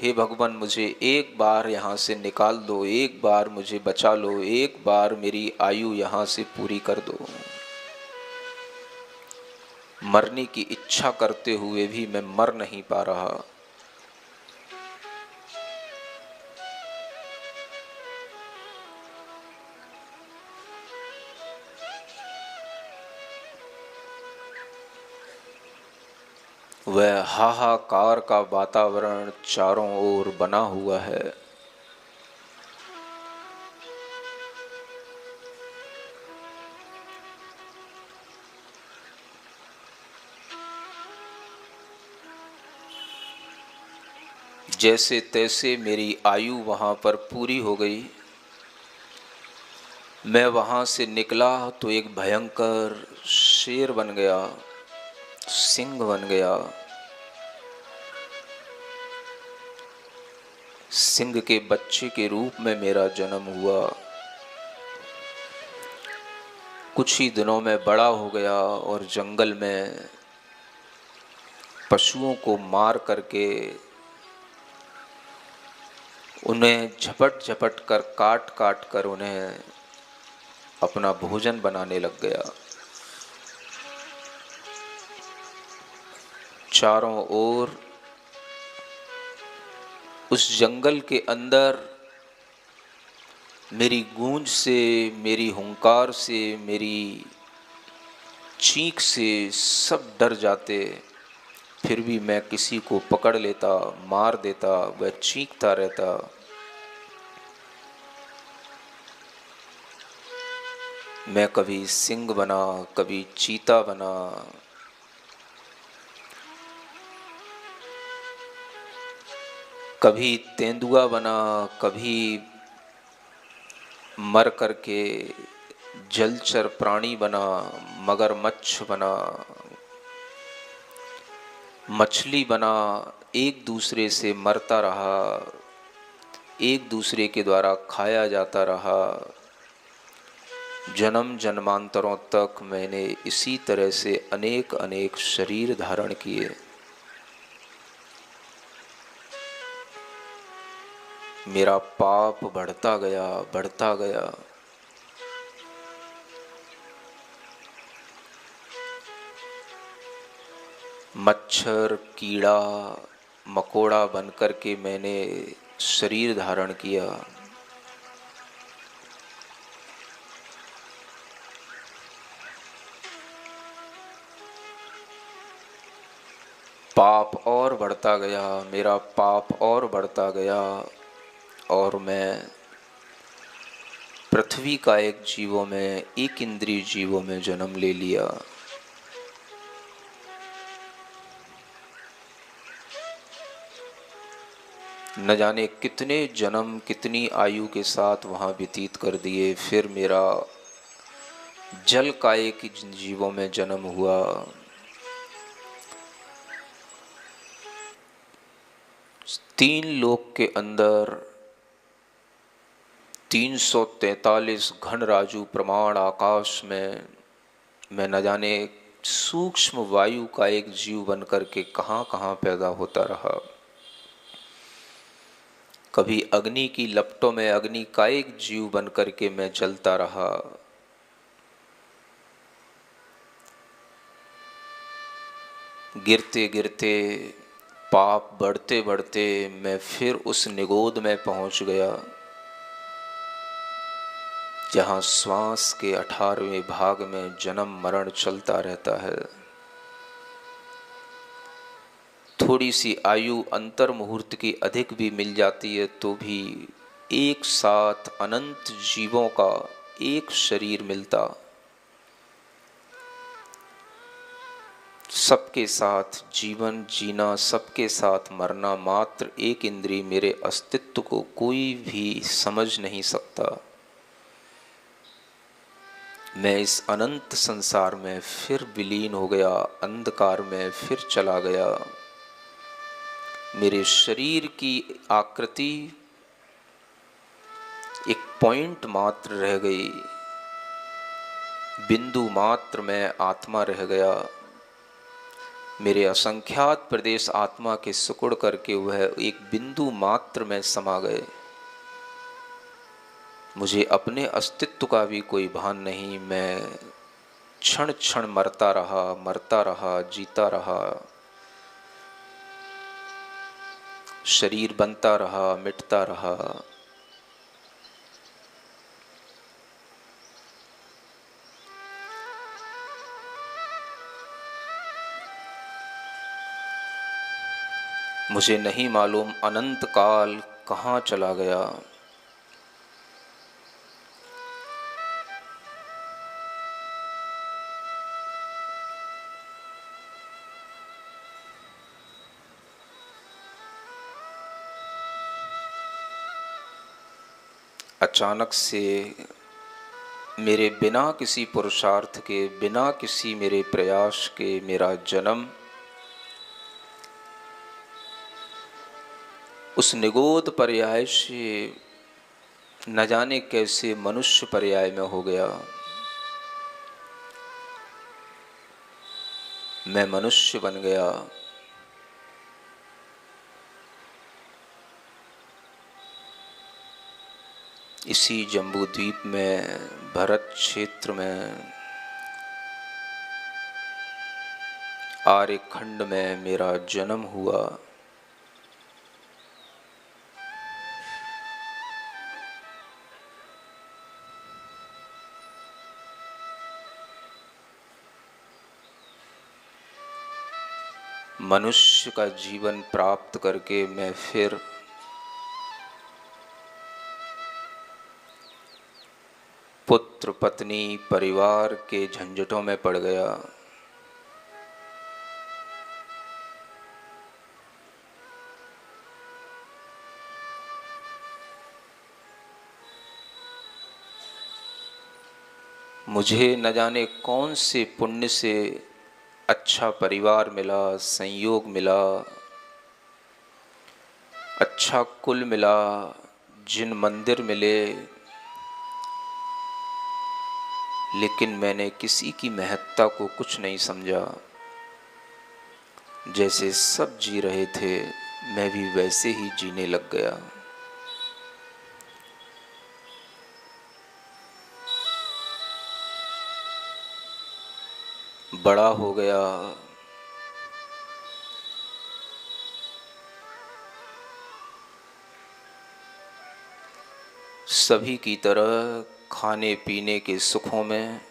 हे भगवान, मुझे एक बार यहाँ से निकाल दो, एक बार मुझे बचा लो, एक बार मेरी आयु यहाँ से पूरी कर दो। मरने की इच्छा करते हुए भी मैं मर नहीं पा रहा। वह हाहाकार का वातावरण चारों ओर बना हुआ है। जैसे तैसे मेरी आयु वहां पर पूरी हो गई। मैं वहां से निकला तो एक भयंकर शेर बन गया, सिंह बन गया। सिंह के बच्चे के रूप में मेरा जन्म हुआ। कुछ ही दिनों में बड़ा हो गया और जंगल में पशुओं को मार करके उन्हें झपट झपट कर काट काट कर उन्हें अपना भोजन बनाने लग गया। चारों ओर उस जंगल के अंदर मेरी गूंज से, मेरी हुंकार से, मेरी चीख से सब डर जाते। फिर भी मैं किसी को पकड़ लेता, मार देता, वह चीखता रहता। मैं कभी सिंह बना, कभी चीता बना। कभी तेंदुआ बना, कभी मर करके जलचर प्राणी बना, मगरमच्छ बना, मछली बना। एक दूसरे से मरता रहा, एक दूसरे के द्वारा खाया जाता रहा। जन्म जन्मांतरों तक मैंने इसी तरह से अनेक अनेक शरीर धारण किए। मेरा पाप बढ़ता गया, बढ़ता गया। मच्छर, कीड़ा, मकोड़ा बनकर के मैंने शरीर धारण किया। पाप और बढ़ता गया, मेरा पाप और बढ़ता गया और मैं पृथ्वी का एक जीवों में, एक इंद्रिय जीवों में जन्म ले लिया। न जाने कितने जन्म, कितनी आयु के साथ वहाँ व्यतीत कर दिए। फिर मेरा जल काय के जीवों में जन्म हुआ। तीन लोक के अंदर 343 घन राजू प्रमाण आकाश में मैं न जाने सूक्ष्म वायु का एक जीव बन करके कहाँ कहाँ पैदा होता रहा। कभी अग्नि की लपटों में अग्नि का एक जीव बन करके मैं जलता रहा। गिरते गिरते, पाप बढ़ते बढ़ते मैं फिर उस निगोद में पहुंच गया जहां श्वास के 18वें भाग में जन्म मरण चलता रहता है। थोड़ी सी आयु अंतर मुहूर्त की अधिक भी मिल जाती है तो भी एक साथ अनंत जीवों का एक शरीर मिलता। सबके साथ जीवन जीना, सबके साथ मरना, मात्र एक इंद्रिय मेरे अस्तित्व को कोई भी समझ नहीं सकता। मैं इस अनंत संसार में फिर विलीन हो गया, अंधकार में फिर चला गया। मेरे शरीर की आकृति एक पॉइंट मात्र रह गई, बिंदु मात्र में आत्मा रह गया। मेरे असंख्यात प्रदेश आत्मा के सिकुड़ करके वह एक बिंदु मात्र में समा गए। मुझे अपने अस्तित्व का भी कोई भान नहीं। मैं क्षण क्षण मरता रहा, जीता रहा, शरीर बनता रहा, मिटता रहा। मुझे नहीं मालूम अनंत काल कहाँ चला गया। अचानक से मेरे बिना किसी पुरुषार्थ के, बिना किसी मेरे प्रयास के मेरा जन्म उस निगोद पर्याय से न जाने कैसे मनुष्य पर्याय में हो गया। मैं मनुष्य बन गया। इसी जम्बू द्वीप में, भरत क्षेत्र में, आर्यखंड में मेरा जन्म हुआ। मनुष्य का जीवन प्राप्त करके मैं फिर पुत्र पत्नी परिवार के झंझटों में पड़ गया। मुझे न जाने कौन से पुण्य से अच्छा परिवार मिला, संयोग मिला, अच्छा कुल मिला, जिन मंदिर मिले, लेकिन मैंने किसी की महत्ता को कुछ नहीं समझा। जैसे सब जी रहे थे मैं भी वैसे ही जीने लग गया। बड़ा हो गया, सभी की तरह खाने पीने के सुखों में,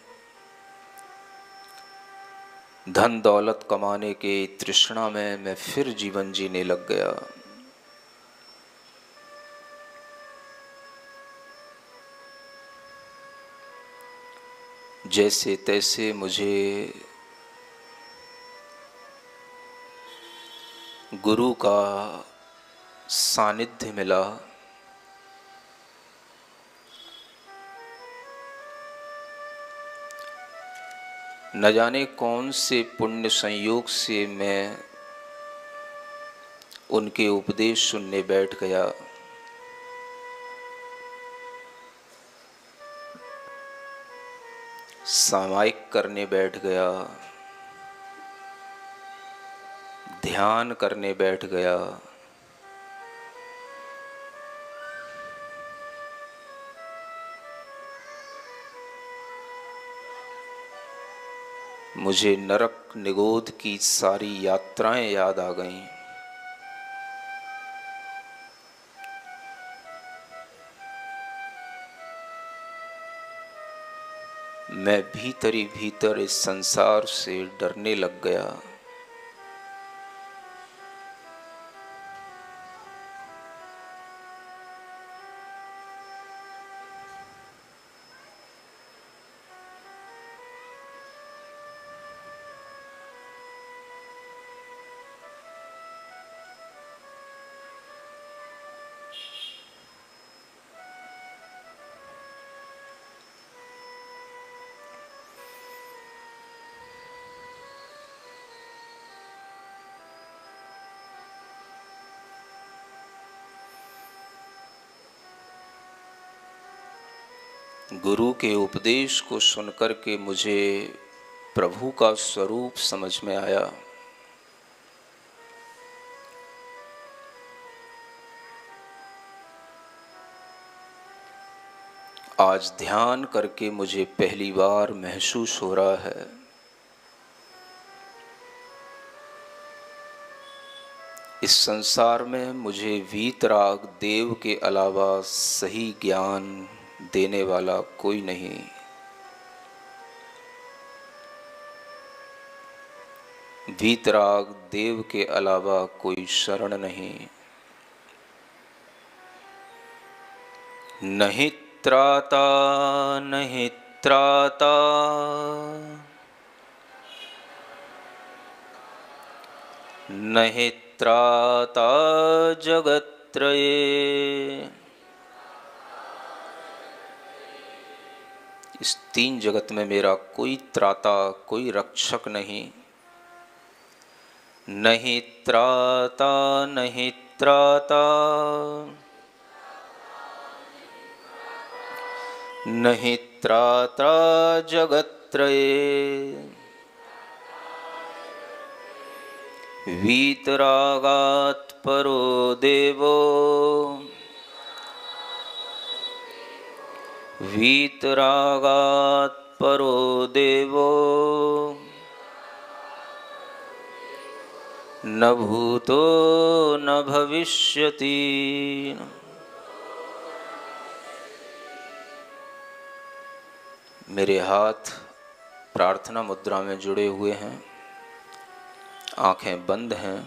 धन दौलत कमाने के तृष्णा में मैं फिर जीवन जीने लग गया। जैसे तैसे मुझे गुरु का सानिध्य मिला। न जाने कौन से पुण्य संयोग से मैं उनके उपदेश सुनने बैठ गया। सामायिक करने बैठ गया, ध्यान करने बैठ गया। मुझे नरक निगोद की सारी यात्राएं याद आ गईं। मैं भीतर ही भीतर इस संसार से डरने लग गया। गुरु के उपदेश को सुनकर के मुझे प्रभु का स्वरूप समझ में आया। आज ध्यान करके मुझे पहली बार महसूस हो रहा है इस संसार में मुझे वीतराग देव के अलावा सही ज्ञान देने वाला कोई नहीं। वीतराग देव के अलावा कोई शरण नहीं। नहीं त्राता नहीं त्राता, नहीं त्राता जगत्त्रये। इस तीन जगत में मेरा कोई त्राता कोई रक्षक नहीं। नहीं त्राता नहीं त्राता, नहीं त्राता जगत्त्रये। वीतरागात् परो देवो, वीतरागात् परो देवो। न भूतो न भविष्यति। मेरे हाथ प्रार्थना मुद्रा में जुड़े हुए हैं, आंखें बंद हैं।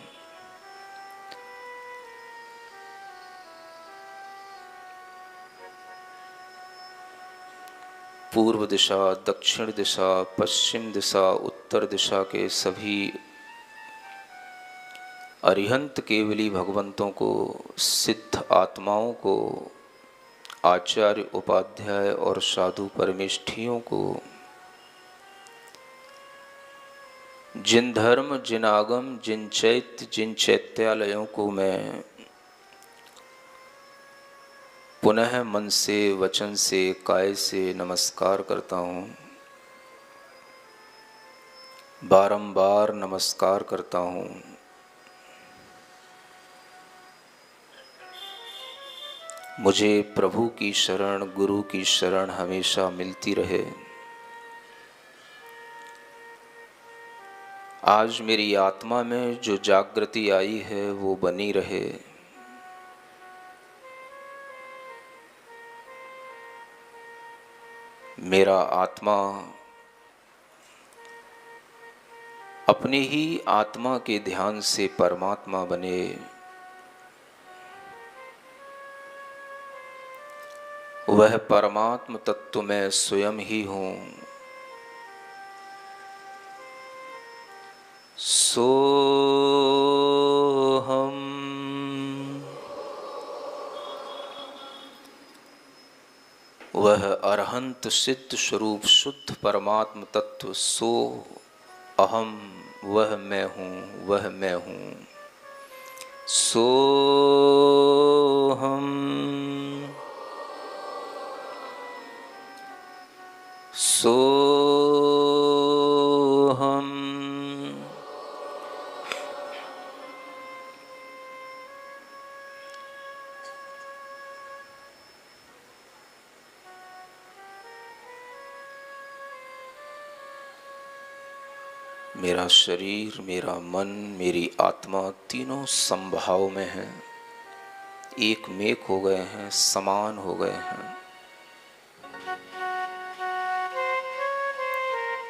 पूर्व दिशा, दक्षिण दिशा, पश्चिम दिशा, उत्तर दिशा के सभी अरिहंत केवली भगवंतों को, सिद्ध आत्माओं को, आचार्य उपाध्याय और साधु परमेष्ठियों को, जिन धर्म जिन आगम जिन चैत्य जिन चैत्यालयों को मैं पुनः मन से वचन से काय से नमस्कार करता हूँ, बारंबार नमस्कार करता हूँ। मुझे प्रभु की शरण, गुरु की शरण हमेशा मिलती रहे। आज मेरी आत्मा में जो जागृति आई है वो बनी रहे। मेरा आत्मा अपने ही आत्मा के ध्यान से परमात्मा बने। वह परमात्म तत्व मैं स्वयं ही हूँ। सोहम। वह अरहंत सिद्ध स्वरूप शुद्ध परमात्म तत्व सो अहम, वह मैं हूँ, वह मैं हूँ। सोहम सोहम। मेरा शरीर, मेरा मन, मेरी आत्मा तीनों संभाव में हैं, एक मेक हो गए हैं, समान हो गए हैं।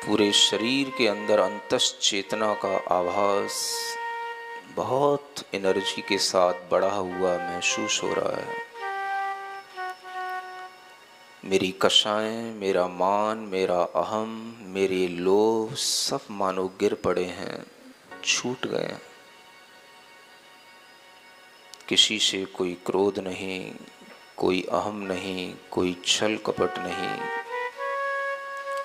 पूरे शरीर के अंदर अंतस चेतना का आभास बहुत एनर्जी के साथ बढ़ा हुआ महसूस हो रहा है। मेरी कषाएं, मेरा मान, मेरा अहम, मेरे लोभ सब मानो गिर पड़े हैं, छूट गए। किसी से कोई क्रोध नहीं, कोई अहम नहीं, कोई छल कपट नहीं,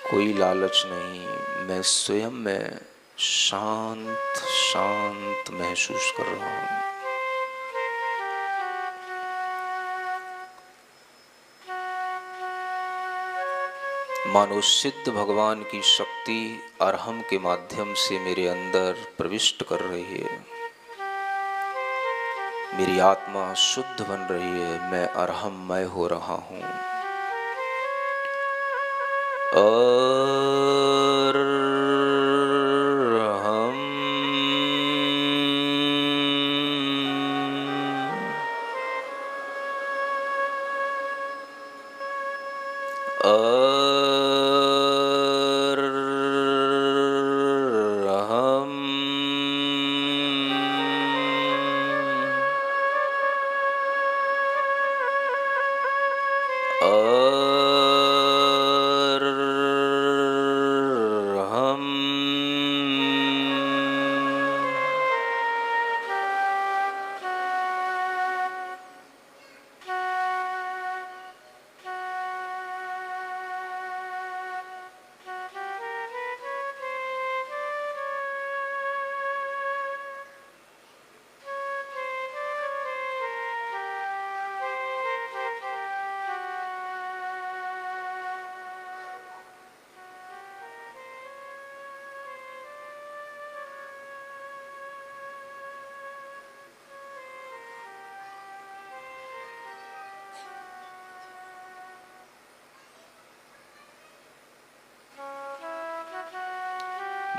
कोई लालच नहीं। मैं स्वयं में शांत शांत महसूस कर रहा हूँ। मानो सिद्ध भगवान की शक्ति अरहम के माध्यम से मेरे अंदर प्रविष्ट कर रही है। मेरी आत्मा शुद्ध बन रही है, मैं अरहममय हो रहा हूँ। अर्हम्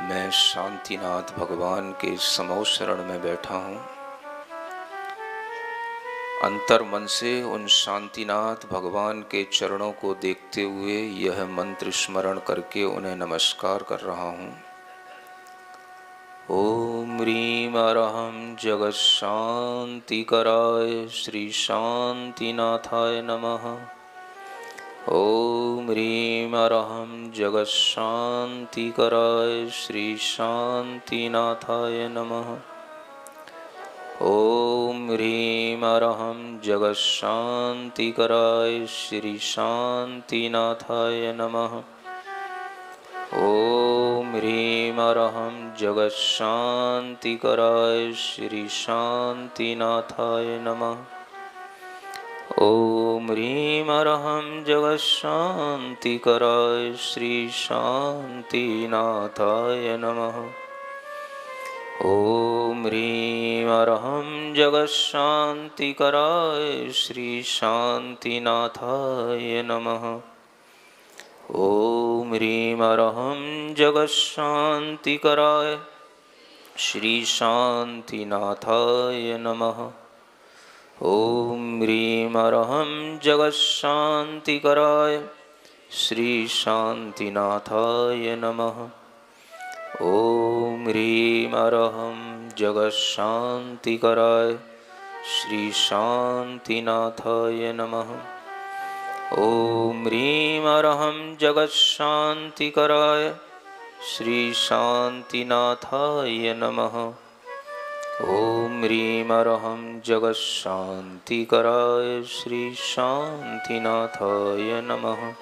मैं शांतिनाथ भगवान के समो शरण में बैठा हूँ। अंतर मन से उन शांतिनाथ भगवान के चरणों को देखते हुए यह मंत्र स्मरण करके उन्हें नमस्कार कर रहा हूँ। ओम ह्रीं अरहं जगत शांतिकराय श्री शांतिनाथाय नमः। ओम ह्रीं अरहं जगत शांतिकराय श्री शांतिनाथाय नमः। ओम ह्रीं अरहं जगत शांतिकराय श्री शांतिनाथाय नमः। ओम ह्रीं अरहं जगत शांतिकराय श्री शांतिनाथाय नमः। ओम ह्रीं अरहं जगत शांतिकराय श्री शांतिनाथाय नमः। ओम ह्रीं अरहं जगत शांतिकराय श्री शांतिनाथाय नमः। ओम ह्रीं अरहं जगत शांतिकराय श्री शांतिनाथाय नमः। ओम ह्रीं अरहं जगत शांतिकराय श्री शांतिनाथाय नमः। ओम ह्रीं अरहं जगत शांतिकराय श्री शांतिनाथाय नमः। ओम ह्रीं अरहं जगत शांतिकराय श्री शांतिनाथाय नमः। ओम ह्रीं अरहं जगत शांतिकराय श्री शांतिनाथाय नमः।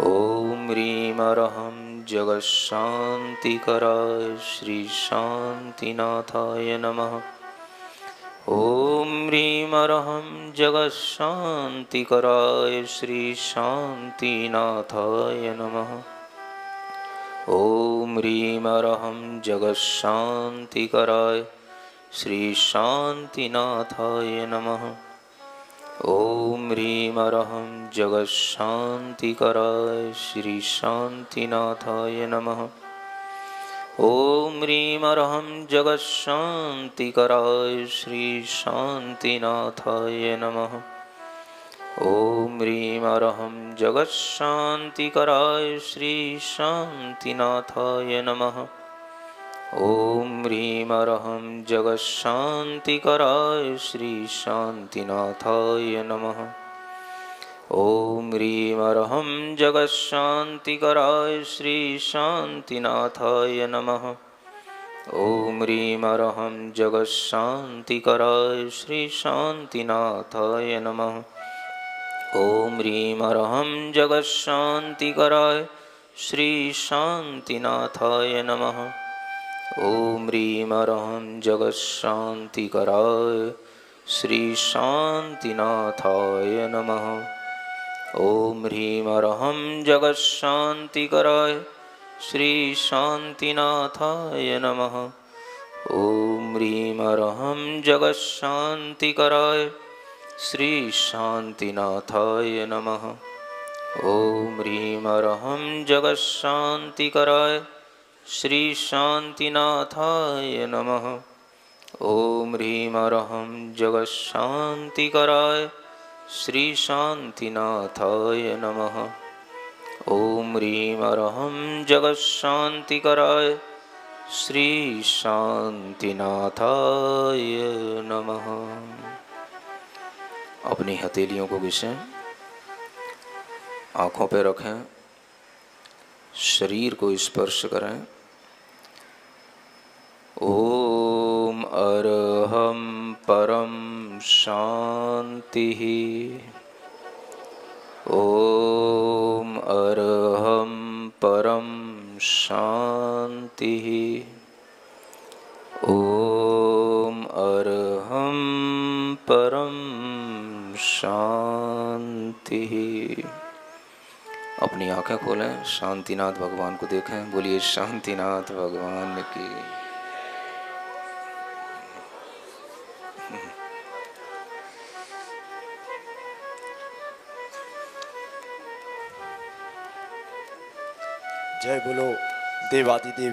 ओम ह्रीं अरहं जगत शांतिकराय श्री शांतिनाथाय नमः। ओम ह्रीं अरहं जगत शांतिकराय श्री शांतिनाथाय नमः। ओम ह्रीं अरहं जगत शांतिकराय श्री शांतिनाथाय नमः। ओम ह्रीं अरहं जगत शांतिकराय श्री शांतिनाथाय नमः। ओम ह्रीं अरहं जगत शांतिकराय श्री शांतिनाथाय नमः। ओम ह्रीं अरहं जगत शांतिकराय श्री शांतिनाथाय नमः। ओम ह्रीं अरहं जगत शांतिकराय श्री शांतिनाथाय नमः। ओम ह्रीं अरहं जगत शांतिकराय श्री शांतिनाथाय नमः। ओम ह्रीं अरहं जगत शांतिकराय श्री शांतिनाथाय नमः। ओम ह्रीं अरहं जगत शांतिकराय श्री शांतिनाथाय नमः। ओम ह्रीं अरहं जगत शांतिकराय श्री शांतिनाथाय नमः। ओम ह्रीं अरहं जगत शांतिकराय श्री शांतिनाथाय नमः। ओम ह्रीं अरहं जगत शांतिकराय श्री शांतिनाथाय नमः। ओम ह्रीं अरहं जगत्शान्तिकराय श्री शांतिनाथाय नमः। ओम ह्रीं अरहं जगत्शान्तिकराय श्री शांतिनाथाय नमः। ओम ह्रीं अरहं जगत्शान्तिकराय श्री शांतिनाथाय नमः। अपनी हथेलियों को घिसें, आँखों पे रखें, शरीर को स्पर्श करें। ओम अरहं परम शांतिः। ओम अरहं परम शांतिः। ओम अरहं परम शांतिः। अपनी आंखें खोलें, शांतिनाथ भगवान को देखें। बोलिए शांतिनाथ भगवान की। जय बोलो देवादिदेव